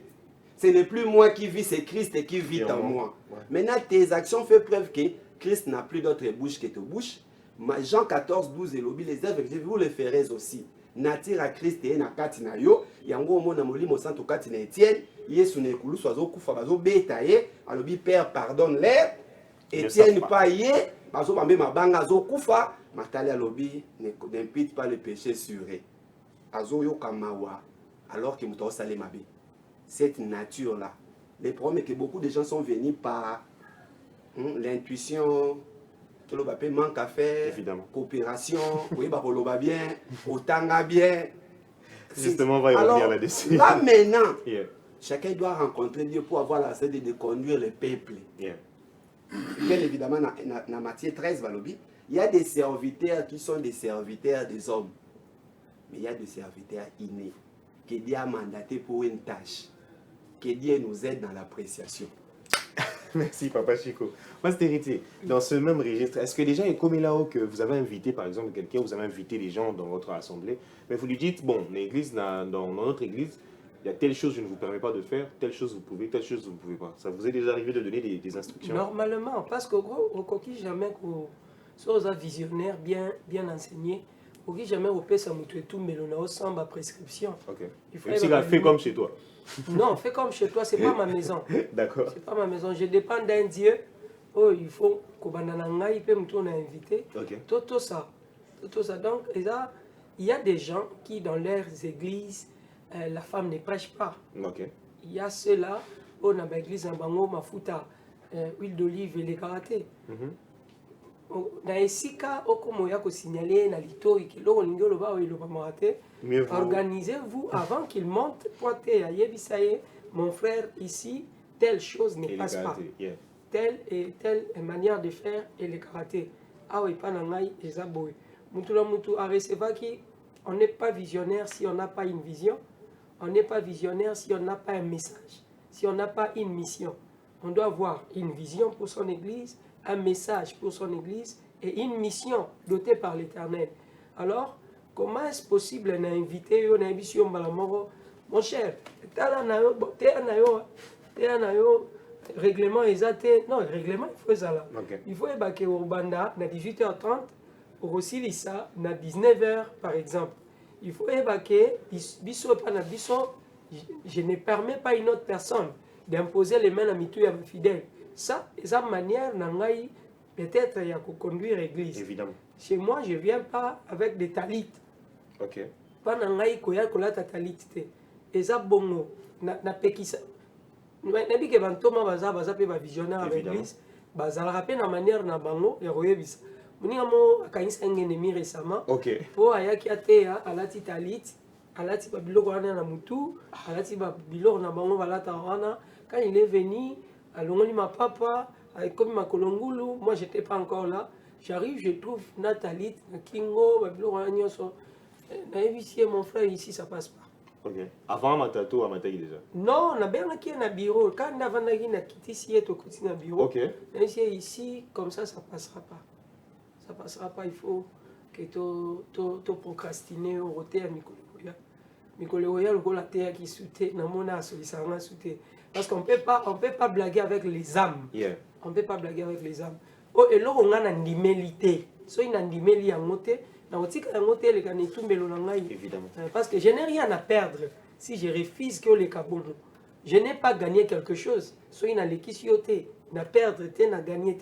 ce n'est plus moi qui vis, c'est Christ qui vit en moi. Ouais. Maintenant, tes actions font preuve que Christ n'a plus d'autre bouche que ta bouche. Jean 14:12 et lobby, les œuvres que vous les ferez aussi. Natir à Christ et na katina yo, yango mona molimo santo katina Étienne, Yesu ne kulu soazo kufa bazo betaye, alobi Père pardonne-les. Étienne pas yé, bazo bambe mabanga zo kufa. Matali alobi n'impute pas le péché sur eux. Azo yo kamawa alors que muto salé mabe. Cette nature là. Les problèmes que beaucoup de gens sont venus par l'intuition, manque à faire, évidemment. Coopération, oui bah loba bien, otanga bien. Justement, on va y revenir là-dessus. Là maintenant, yeah. Chacun doit rencontrer Dieu pour avoir la cédé de conduire le peuple. Yeah. Bien évidemment dans Matthieu 13 valobi. Il y a des serviteurs qui sont des serviteurs des hommes. Mais il y a des serviteurs innés que Dieu a mandaté pour une tâche. Que Dieu nous aide dans l'appréciation. Merci, Papa Chico. Pasteur Héritier, dans ce même registre, est-ce que déjà, comme là-haut, que vous avez invité, par exemple, quelqu'un, vous avez invité les gens dans votre assemblée, mais vous lui dites, bon, l'église, dans notre église, il y a telle chose que je ne vous permets pas de faire, telle chose vous pouvez, telle chose vous ne pouvez pas. Ça vous est déjà arrivé de donner des instructions? Normalement, parce qu'au gros, au coquille jamais qu'on soit visionnaire bien enseigné, au qui jamais au peut ça me tout mais on a sans ma prescription. Ok. Il faut Même s'il a fait comme chez toi. Non, fais comme chez toi, c'est pas ma maison. D'accord. C'est pas ma maison. Je dépends d'un Dieu. Oh, il faut qu'on il peut me tourner invité. Ok. Tout ça. Tout ça. Donc, là, il y a des gens qui, dans leurs églises, la femme ne prêche pas. Ok. Il y a ceux-là, on a l'église en bango, mafuta, huile d'olive et les karatés. Na esika okomo ya ko signaler na litori kilo olingo loba oyo loba marate. Organisez-vous avant qu'il monte poité ya yebisaye mon frère ici telle chose ne passe pas. Yeah. Telle manière de faire et le karaté. Ah oui, pas nangai ezaboy. Mutu la mutu a recevoir qui on n'est pas visionnaire si on n'a pas une vision. On n'est pas visionnaire si on n'a pas un message. Si on n'a pas une mission. On doit avoir une vision pour son église, un message pour son église et une mission dotée par l'Éternel. Alors, comment est-ce possible d'inviter une ambition mon cher, règlement exact. Non, règlement, il faut ça là. Il faut évacuer au Banda à 18h30, au Rossilissa à 19h par exemple. Il faut évacuer, je ne permets pas à une autre personne d'imposer les mains à mes fidèles. Ça, c'est une manière peut-être de conduire l'église. Évidemment. Chez moi, je ne viens pas avec des talites. Ok. Pas nangai koya kolata talite. Eza bongo na pekisa. Nabi ke bantoma baza pe ba visionnaire avec l'église. Bazala rappel na manière na bango ya koyebisa. Muninga mo akanisa ngene mi récemment. Ok. Po ayaki ateya alati talite, alati ba biloko wana na mutu, alati ba biloko na bango balata wana. Quand il est venu, alongoli ma papa, comme ma kolongulu, moi j'étais pas encore là. J'arrive, je trouve Nathalie, Kingo, ba biloko wana nyoso. Mon frère ici, ça passe pas. Ok. Avant Matato, à Mataï déjà. Non, on a bien qui est bureau. Quand on a quitté ici, on continue à bureau. Ok. Ici, comme ça passera pas. Ça passera pas. Il faut que tu procrastines au roté à Mikoloya. Mikoloya, le gars la terre qui soutient, na mona solisanga soutient. Parce qu'on peut pas blaguer avec les âmes. Yeah. On peut pas blaguer avec les âmes. Oh, et là on a une ndimélité. So une ndimeli en moté. Évidemment. Parce que je n'ai rien à perdre si je refuse que les kabono. Je n'ai pas gagné quelque chose. Soit il n'a l'équisioté, n'a perdre, n'a gagné.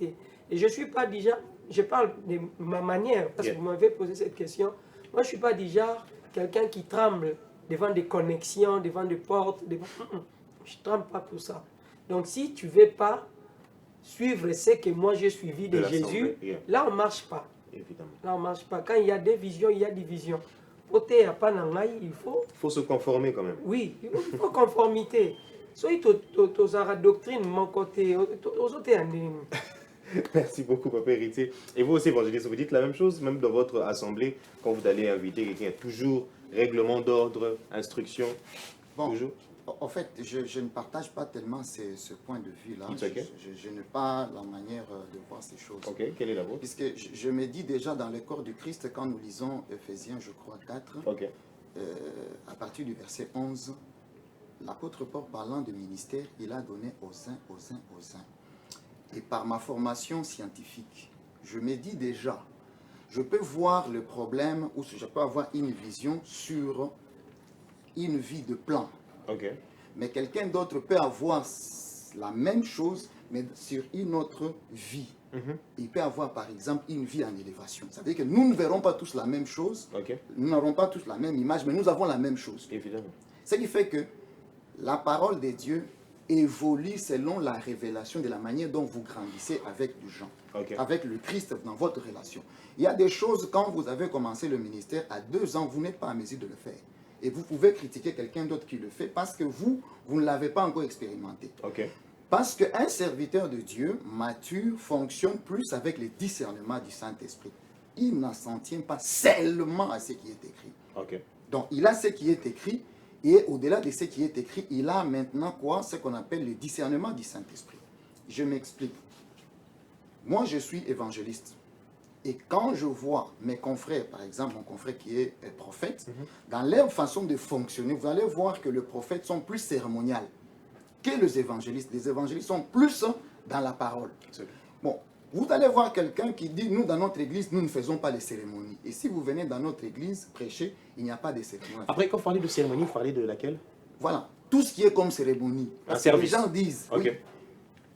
Et je ne suis pas déjà, je parle de ma manière, parce que vous m'avez posé cette question. Moi, je ne suis pas déjà quelqu'un qui tremble devant des connexions, devant des portes. Je ne tremble pas pour ça. Donc, si tu ne veux pas suivre ce que moi j'ai suivi de Jésus, là, on ne marche pas. Évidemment. Là, on ne marche pas. Quand il y a des visions, il y a des visions. Il faut se conformer quand même. Oui, il faut conformité. Soit tu as la doctrine, mon côté, Merci beaucoup, Papa Héritier. Et vous aussi, évangéliste, vous dites la même chose, même dans votre assemblée, quand vous allez inviter quelqu'un, il y a toujours règlement d'ordre, instruction. Bon, toujours. En fait, je ne partage pas tellement ce point de vue-là. Okay. Je n'ai pas la manière de voir ces choses. Ok, quelle est la vôtre? Puisque je me dis déjà dans le corps du Christ, quand nous lisons Ephésiens, je crois, 4, okay. À partir du verset 11, l'apôtre Paul parlant de ministère, il a donné aux uns. Et par ma formation scientifique, je me dis déjà, je peux voir le problème ou je peux avoir une vision sur une vie de plan. Okay. Mais quelqu'un d'autre peut avoir la même chose, mais sur une autre vie. Il peut avoir, par exemple, une vie en élévation. Ça veut dire que nous ne verrons pas tous la même chose, nous n'aurons pas tous la même image, mais nous avons la même chose. Évidemment. Ce qui fait que la parole de Dieu évolue selon la révélation de la manière dont vous grandissez avec les gens, avec le Christ dans votre relation. Il y a des choses, quand vous avez commencé le ministère, à 2 ans, vous n'êtes pas en mesure de le faire. Et vous pouvez critiquer quelqu'un d'autre qui le fait parce que vous ne l'avez pas encore expérimenté. Parce qu'un serviteur de Dieu mature fonctionne plus avec le discernement du Saint-Esprit. Il n'en s'en tient pas seulement à ce qui est écrit. Donc il a ce qui est écrit et au-delà de ce qui est écrit, il a maintenant quoi? Ce qu'on appelle le discernement du Saint-Esprit. Je m'explique. Moi, je suis évangéliste. Et quand je vois mes confrères, par exemple, mon confrère qui est prophète, dans leur façon de fonctionner, vous allez voir que les prophètes sont plus cérémoniales que les évangélistes. Les évangélistes sont plus dans la parole. Bon, vous allez voir quelqu'un qui dit, nous, dans notre église, nous ne faisons pas les cérémonies. Et si vous venez dans notre église prêcher, il n'y a pas de cérémonie. Après, quand vous parlez de cérémonie, vous parlez de laquelle? Voilà, tout ce qui est comme cérémonie. Parce que les gens disent, oui,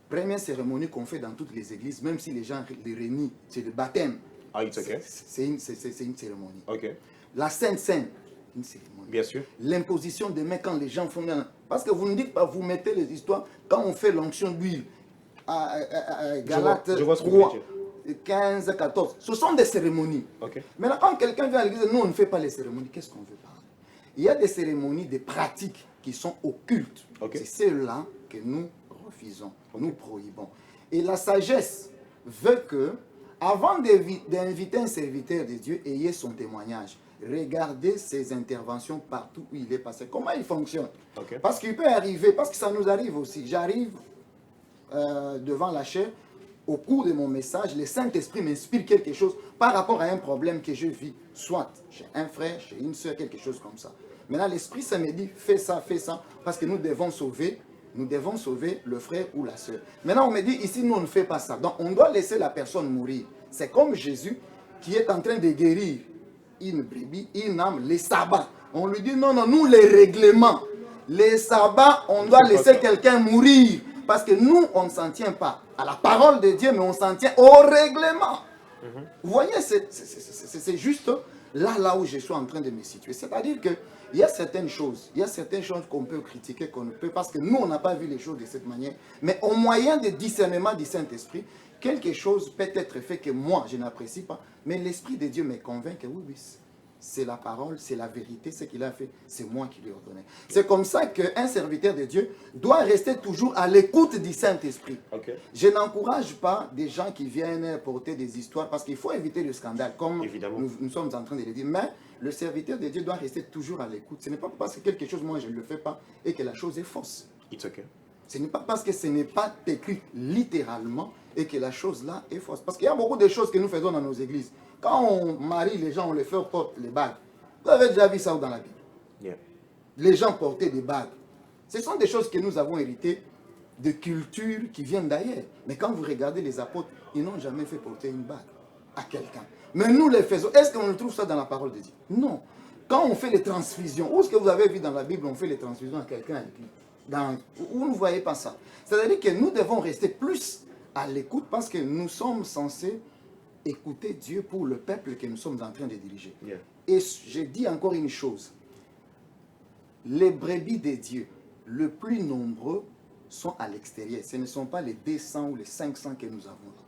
première cérémonie qu'on fait dans toutes les églises, même si les gens les renient, c'est le baptême. Ah, it's okay. C'est une cérémonie. Ok. La Sainte Seine, une cérémonie. Bien sûr. L'imposition des mains quand les gens font bien. Parce que vous ne dites pas, vous mettez les histoires, quand on fait l'onction d'huile, à Galates 3, 15, 14, ce sont des cérémonies. Okay. Maintenant, quand quelqu'un vient à l'église, nous on ne fait pas les cérémonies, qu'est-ce qu'on veut parler? Il y a des cérémonies, des pratiques qui sont occultes. Okay. C'est ceux-là que nous refusons, nous prohibons. Et la sagesse veut que, avant d'inviter un serviteur de Dieu, ayez son témoignage. Regardez ses interventions partout où il est passé. Comment il fonctionne? Okay. Parce qu'il peut arriver, parce que ça nous arrive aussi. J'arrive devant la chair, au cours de mon message, le Saint-Esprit m'inspire quelque chose par rapport à un problème que je vis, soit chez un frère, chez une soeur, quelque chose comme ça. Maintenant, l'Esprit, ça me dit, fais ça, parce que nous devons sauver le frère ou la soeur. Maintenant, on me dit, ici, nous, on ne fait pas ça. Donc, on doit laisser la personne mourir. C'est comme Jésus qui est en train de guérir une brebis, une âme, les sabbats. On lui dit, non, non, nous, les règlements, les sabbats, on doit laisser quelqu'un mourir. Parce que nous, on ne s'en tient pas à la parole de Dieu, mais on s'en tient au règlement. Vous voyez, c'est juste là où je suis en train de me situer. C'est-à-dire qu'il y a certaines choses qu'on peut critiquer, qu'on ne peut, parce que nous, on n'a pas vu les choses de cette manière. Mais au moyen de discernement du Saint-Esprit, quelque chose peut être fait que moi, je n'apprécie pas, mais l'Esprit de Dieu me convainc que oui, c'est la parole, c'est la vérité, ce qu'il a fait, c'est moi qui lui ai ordonné. C'est comme ça qu'un serviteur de Dieu doit rester toujours à l'écoute du Saint-Esprit. Okay. Je n'encourage pas des gens qui viennent porter des histoires, parce qu'il faut éviter le scandale, comme nous sommes en train de le dire. Mais le serviteur de Dieu doit rester toujours à l'écoute. Ce n'est pas parce que quelque chose, moi, je ne le fais pas, et que la chose est fausse. It's okay. Ce n'est pas parce que ce n'est pas écrit littéralement et que la chose là est fausse. Parce qu'il y a beaucoup de choses que nous faisons dans nos églises. Quand on marie les gens, on les fait porter les bagues. Vous avez déjà vu ça dans la Bible? Yeah. Les gens portaient des bagues. Ce sont des choses que nous avons héritées de cultures qui viennent d'ailleurs. Mais quand vous regardez les apôtres, ils n'ont jamais fait porter une bague à quelqu'un. Mais nous les faisons. Est-ce qu'on trouve ça dans la parole de Dieu? Non. Quand on fait les transfusions, où est-ce que vous avez vu dans la Bible, on fait les transfusions à quelqu'un? Où vous ne voyez pas ça? C'est-à-dire que nous devons rester plus à l'écoute parce que nous sommes censés écouter Dieu pour le peuple que nous sommes en train de diriger. Yeah. Et je dis encore une chose. Les brebis de Dieu, le plus nombreux, sont à l'extérieur. Ce ne sont pas les 200 ou les 500 que nous avons là.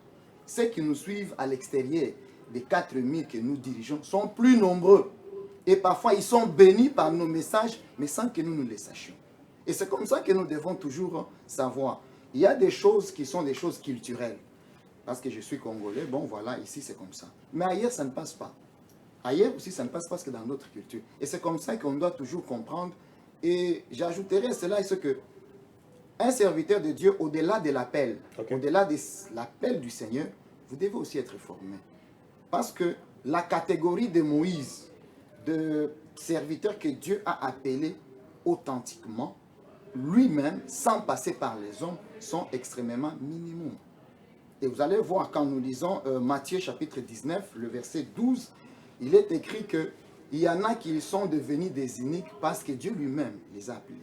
Ceux qui nous suivent à l'extérieur, les 4000 que nous dirigeons, sont plus nombreux. Et parfois, ils sont bénis par nos messages, mais sans que nous les sachions. Et c'est comme ça que nous devons toujours savoir. Il y a des choses qui sont des choses culturelles. Parce que je suis congolais, bon voilà, ici c'est comme ça. Mais ailleurs, ça ne passe pas. Ailleurs aussi, ça ne passe pas que dans notre culture. Et c'est comme ça qu'on doit toujours comprendre. Et j'ajouterai à cela ce que un serviteur de Dieu, au-delà de l'appel, au-delà de l'appel du Seigneur, vous devez aussi être formé. Parce que la catégorie de Moïse, de serviteur que Dieu a appelé authentiquement, lui-même, sans passer par les hommes, sont extrêmement minimums. Et vous allez voir, quand nous lisons Matthieu chapitre 19, le verset 12, il est écrit qu'il y en a qui sont devenus des iniques parce que Dieu lui-même les a appelés.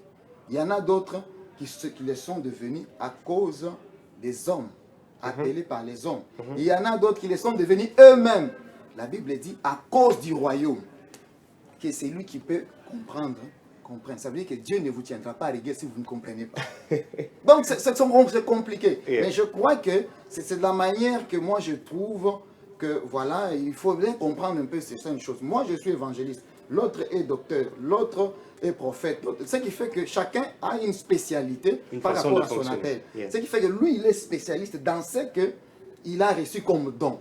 Il y en a d'autres qui les sont devenus à cause des hommes, appelés par les hommes. Il y en a d'autres qui les sont devenus eux-mêmes. La Bible dit à cause du royaume, que c'est lui qui peut comprendre. Ça veut dire que Dieu ne vous tiendra pas à rigueur si vous ne comprenez pas. Donc c'est compliqué. Mais je crois que c'est de la manière que moi je trouve que voilà, il faut bien comprendre un peu certaines choses. Moi je suis évangéliste, l'autre est docteur, l'autre est prophète. Ce qui fait que chacun a une spécialité par rapport à son appel. Ce qui fait que lui il est spécialiste dans ce qu'il a reçu comme don.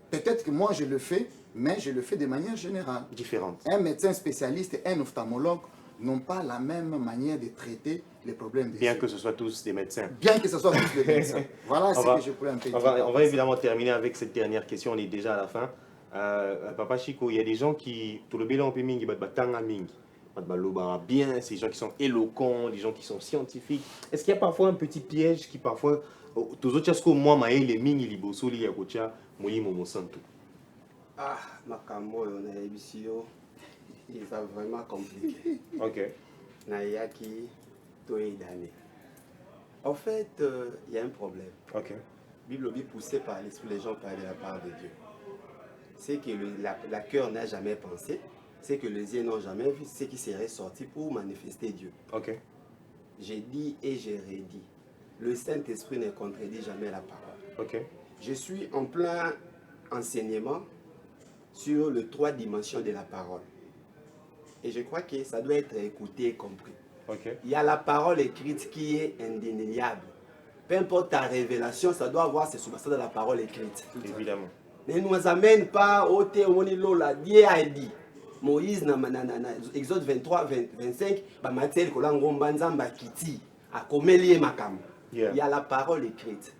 Peut-être que moi je le fais, mais je le fais de manière générale. Différente. Un médecin spécialiste, un ophtalmologue, n'ont pas la même manière de traiter les problèmes des Bien yeux. que ce soit tous des médecins. Bien que ce soit tous des médecins. Voilà ce que je pourrais un peu dire. On va évidemment terminer avec cette dernière question, on est déjà à la fin. Papa Chico, il y a des gens qui, tout le bilan mingi, bien, c'est des gens qui sont éloquents, des gens qui sont scientifiques. Est-ce qu'il y a parfois un petit piège qui parfois, tous autres choses comme moi, les mingi, les bossoli, les yakocha, moi, mon santo. Ah, makambo, on a émission. Il est vraiment compliqué. Ok. Nayaki, Toedane. En fait, il y a un problème. Ok. Bible poussée par l'esprit, les gens parlent de la part de Dieu. C'est que la cœur n'a jamais pensé, c'est que les yeux n'ont jamais vu, c'est qui serait sorti pour manifester Dieu. Ok. J'ai dit et j'ai redit. Le Saint-Esprit ne contredit jamais la parole. Ok. Je suis en plein enseignement sur les 3 dimensions de la parole. Et je crois que ça doit être écouté et compris. Ok. Il y a la parole écrite qui est indéniable. Peu importe ta révélation, ça doit avoir ses substances de la parole écrite. Évidemment. Ne nous amène pas au théomonilo la Dieu a dit. Moïse na Exode 23, 25, Bamatel kolango mbanzamba kiti akomeli makam. Il y a la parole écrite.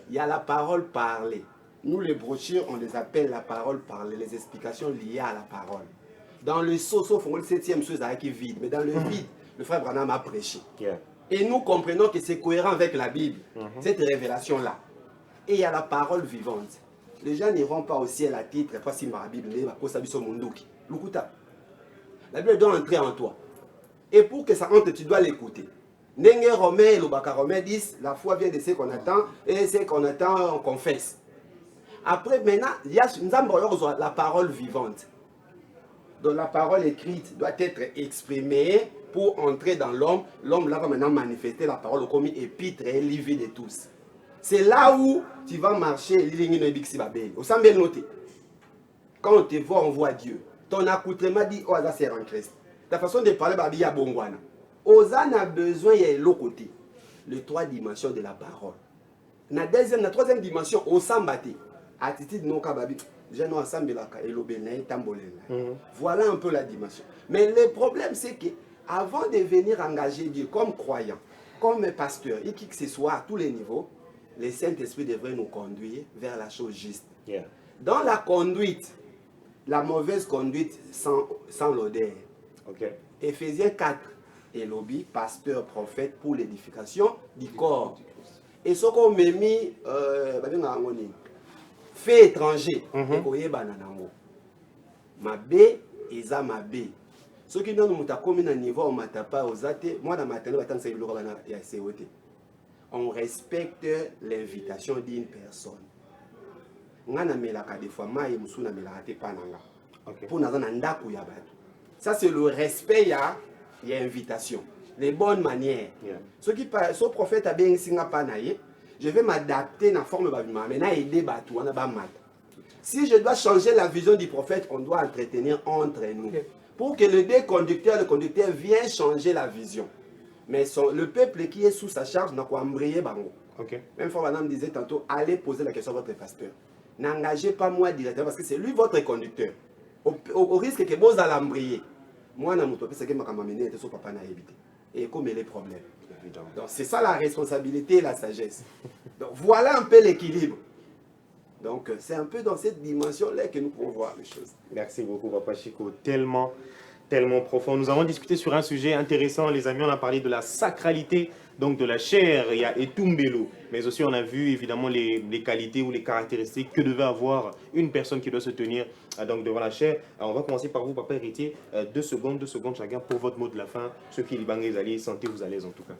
Il y a la parole parlée. Nous les brochures, on les appelle la parole parlée, les explications liées à la parole. Dans le sauf le 7e chose qui est vide, mais dans le vide, le frère Branham a prêché. Et nous comprenons que c'est cohérent avec la Bible, cette révélation-là. Et il y a la parole vivante. Les gens n'iront pas au ciel à titre, pas si ma Bible, la Bible doit entrer en toi. Et pour que ça entre, tu dois l'écouter. Nenge Romain, le Romain 10, la foi vient de ce qu'on attend, et ce qu'on attend, on confesse. Après, maintenant, il y a la parole vivante. Donc la parole écrite doit être exprimée pour entrer dans l'homme. L'homme là va maintenant manifester la parole comme épître et livre de tous. C'est là où tu vas marcher. Quand on te voit, on voit Dieu. Ton accoutrement dit, oh, ça c'est en Christ. Ta façon de parler, il y a bongwana. Ozan a besoin, il y a l'autre côté. Les 3 dimensions de la parole. La 3e dimension, au sambate. Attitude non kababi. Voilà un peu la dimension. Mais le problème, c'est que avant de venir engager Dieu comme croyant, comme pasteur, et qui que ce soit à tous les niveaux, le Saint-Esprit devrait nous conduire vers la chose juste. Dans la conduite, la mauvaise conduite sans l'odeur. Éphésiens 4, et lobby, pasteur, prophète pour l'édification du corps. Et ce qu'on m'a mis, fait étranger, ma B et ça ma B. Ce qui nous a commis à niveau, on m'a tapé aux athées. Moi, dans ma télé, on respecte l'invitation d'une personne. Ça, c'est le respect, il y a invitation. Les bonnes manières. Ce qui ce prophète a bien signé, je vais m'adapter dans la forme de aider. Si je dois changer la vision du prophète, on doit entretenir entre nous. Pour que le conducteur vienne changer la vision. Mais le peuple qui est sous sa charge n'a pas embrayé. Même fois, madame disait tantôt, allez poser la question à votre pasteur. N'engagez pas moi directement parce que c'est lui votre conducteur. Au risque que vous allez embrayer. Moi, je ne sais pas ce que je vais faire, papa n'a évité. Et comme les problèmes. Donc c'est ça la responsabilité et la sagesse. Donc voilà un peu l'équilibre. Donc c'est un peu dans cette dimension-là que nous pouvons voir les choses. Merci beaucoup, Papa Chico. Tellement profond. Nous avons discuté sur un sujet intéressant, les amis. On a parlé de la sacralité donc de la chair. Il y a Etumbelo, mais aussi on a vu évidemment les qualités ou les caractéristiques que devait avoir une personne qui doit se tenir donc devant la chair. Alors, on va commencer par vous, Papa Héritier. 2 secondes chacun pour votre mot de la fin. Ceux qui les alliés, sentez-vous à l'aise en tout cas.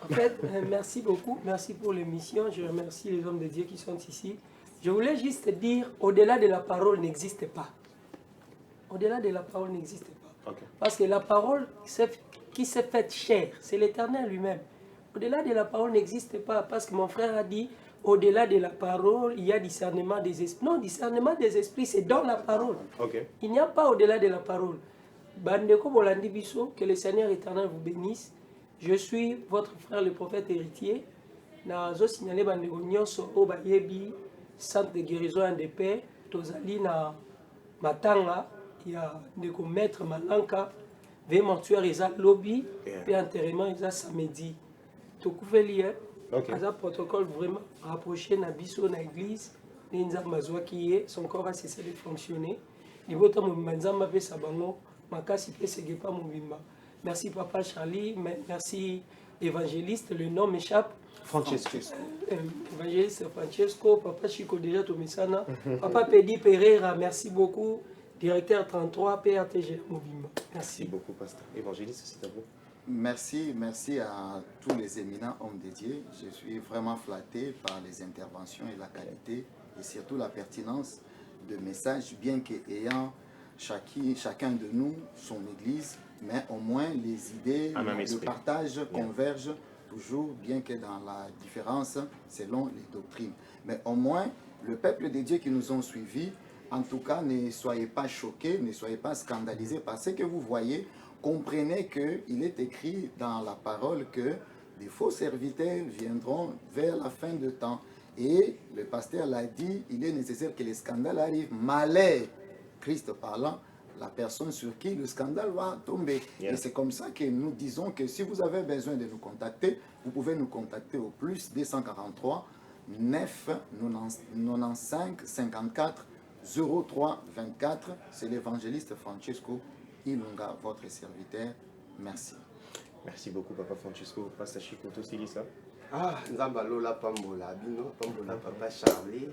En fait, merci beaucoup. Merci pour l'émission. Je remercie les hommes de Dieu qui sont ici. Je voulais juste dire, au-delà de la parole n'existe pas. Au-delà de la parole n'existe pas. Parce que la parole qui s'est faite chair, c'est l'Éternel lui-même. Au-delà de la parole n'existe pas. Parce que mon frère a dit, au-delà de la parole, il y a discernement des esprits. Non, discernement des esprits, c'est dans la parole. Il n'y a pas au-delà de la parole. Bandeko Bolandi Bisso, que le Seigneur éternel vous bénisse. Je suis votre frère le prophète héritier. Nazo signalé Bandeko Nyonso Obayebi, centre de guérison et de paix. Tozali na Matanga, il y a Ndeko Maître Malanka. veille mortuaire eza lobby Yeah. puis enterrement eza samedi tokufeli Ok. aza protocole vraiment rapproché na biso na église nde nzambe azwaki ye son corps a cessé de fonctionner libota mobimba nzambe apesa bango makasi mpe segepa mobimba. Merci papa Charlie, merci évangéliste, le nom m'échappe. Francesco. Évangéliste Francesco, papa Chico déjà Tomesana, papa Pedi Pereira, merci beaucoup, directeur 33 PRTG Mobimba. Merci beaucoup, pasteur. Évangéliste, c'est à vous. Merci, merci à tous les éminents hommes de Dieu. Je suis vraiment flatté par les interventions et la qualité et surtout la pertinence de messages, bien qu'ayant chacun de nous son église, mais au moins les idées, le partage convergent toujours, bien que dans la différence selon les doctrines. Mais au moins, le peuple de Dieu qui nous ont suivis, en tout cas, ne soyez pas choqués, ne soyez pas scandalisés par ce que vous voyez. Comprenez qu'il est écrit dans la parole que des faux serviteurs viendront vers la fin de temps. Et le pasteur l'a dit, il est nécessaire que les scandales arrivent. Malheur, Christ parlant, la personne sur qui le scandale va tomber. Yeah. Et c'est comme ça que nous disons que si vous avez besoin de nous contacter, vous pouvez nous contacter au plus 243 9 95 54 03 24. C'est l'évangéliste Francesco Ilunga, votre serviteur. Merci. Merci beaucoup, Papa Francesco. Pasteur Chico, aussi dit ça. Ah, Nzambalola Pambola Bino, Pambola Papa Charlie,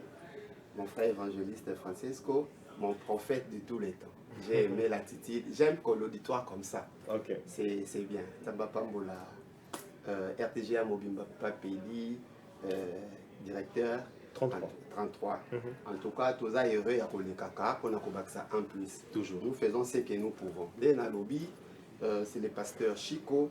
mon frère évangéliste Francesco, mon prophète de tous les temps. J'ai aimé l'attitude, j'aime que l'auditoire comme ça. Ok. C'est bien. Nzamba Pambola, RTG Mobimba Papeli, directeur 33. En tout cas, tous les heureux à Kolekaka, qu'on a ça en plus. Toujours. Nous faisons ce que nous pouvons. Dès la lobby, c'est le pasteur Chico.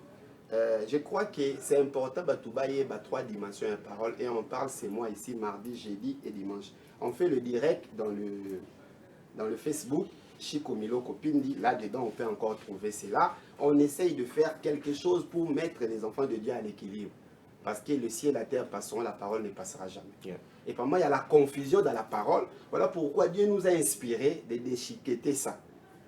Je crois que c'est important de 3 dimensions de parole et on parle, c'est moi ici, mardi, jeudi et dimanche. On fait le direct dans le Facebook, Chico Miloko Pindi, là-dedans on peut encore trouver cela. On essaye de faire quelque chose pour mettre les enfants de Dieu à l'équilibre. Parce que le ciel et la terre passeront, la parole ne passera jamais. Yeah. Et par moi, il y a la confusion dans la parole. Voilà pourquoi Dieu nous a inspiré de déchiqueter ça.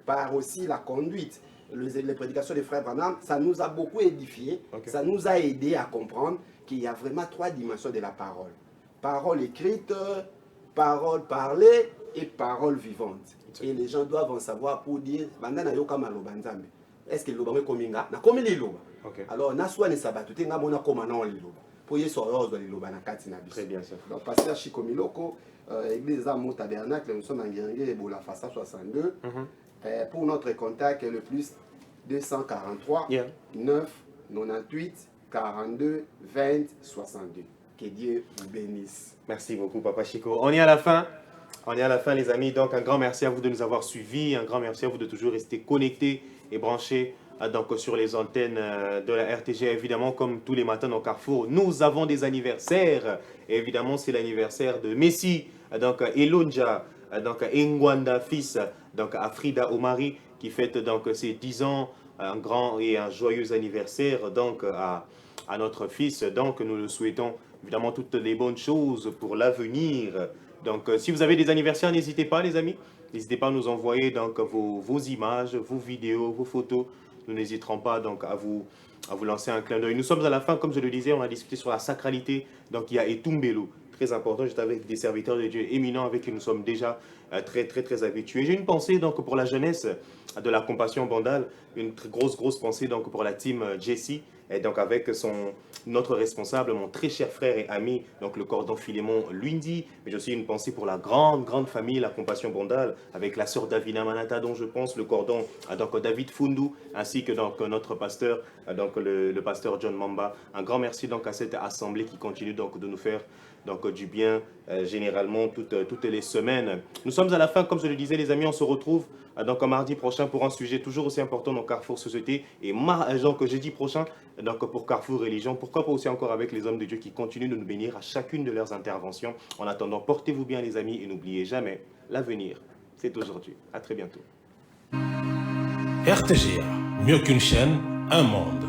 Par aussi la conduite. Les prédications des frères Branham, ça nous a beaucoup édifié, ça nous a aidé à comprendre qu'il y a vraiment 3 dimensions de la parole. Parole écrite, parole parlée et parole vivante. Et les gens doivent en savoir pour dire, est-ce que l'oba est kominga? Na komi liloba. Alors, na soit ne sabatute, na mona komana on liloba. Pour y sortir de liloba na kati na bis. Très bien ça. Donc, pasteur Chico Miloko, église à Tabernacle, nous sommes en Guéringué et Boula Fassa 62. Pour notre contact, le plus 243 9 98 42 20 62. Que Dieu vous bénisse. Merci beaucoup, Papa Chico. On est à la fin. On est à la fin, les amis. Donc, un grand merci à vous de nous avoir suivis. Un grand merci à vous de toujours rester connectés et branchés donc, sur les antennes de la RTG. Évidemment, comme tous les matins au Carrefour, nous avons des anniversaires. Et évidemment, c'est l'anniversaire de Messi, donc Elonja, donc Ngwanda, fils, donc Afrida Omari, qui fête donc ses 10 ans. Un grand et un joyeux anniversaire donc à notre fils. Donc, nous le souhaitons évidemment toutes les bonnes choses pour l'avenir. Donc, si vous avez des anniversaires, n'hésitez pas, les amis. N'hésitez pas à nous envoyer donc, vos images, vos vidéos, vos photos. Nous n'hésiterons pas donc, à vous lancer un clin d'œil. Nous sommes à la fin, comme je le disais, on a discuté sur la sacralité. Donc, il y a Etumbelo, très important. J'étais avec des serviteurs de Dieu éminents avec qui nous sommes déjà très habitués. J'ai une pensée donc, pour la jeunesse de la Compassion Bandal, une très grosse pensée donc, pour la team Jessie. Et donc avec notre responsable, mon très cher frère et ami, donc le cordon Philémon Lundi, mais j'ai aussi une pensée pour la grande famille, la Compassion Bandal, avec la sœur Davina Manata, dont je pense, le cordon donc David Fundu, ainsi que donc notre pasteur, donc le pasteur John Mamba. Un grand merci donc à cette assemblée qui continue donc de nous faire donc du bien généralement toutes les semaines. Nous sommes à la fin, comme je le disais les amis, on se retrouve donc mardi prochain pour un sujet toujours aussi important dans Carrefour Société et donc jeudi prochain donc pour Carrefour Religion. Pourquoi pas aussi encore avec les hommes de Dieu qui continuent de nous bénir à chacune de leurs interventions. En attendant, portez-vous bien les amis et n'oubliez jamais, l'avenir, c'est aujourd'hui. À très bientôt. RTGA, mieux qu'une chaîne, un monde.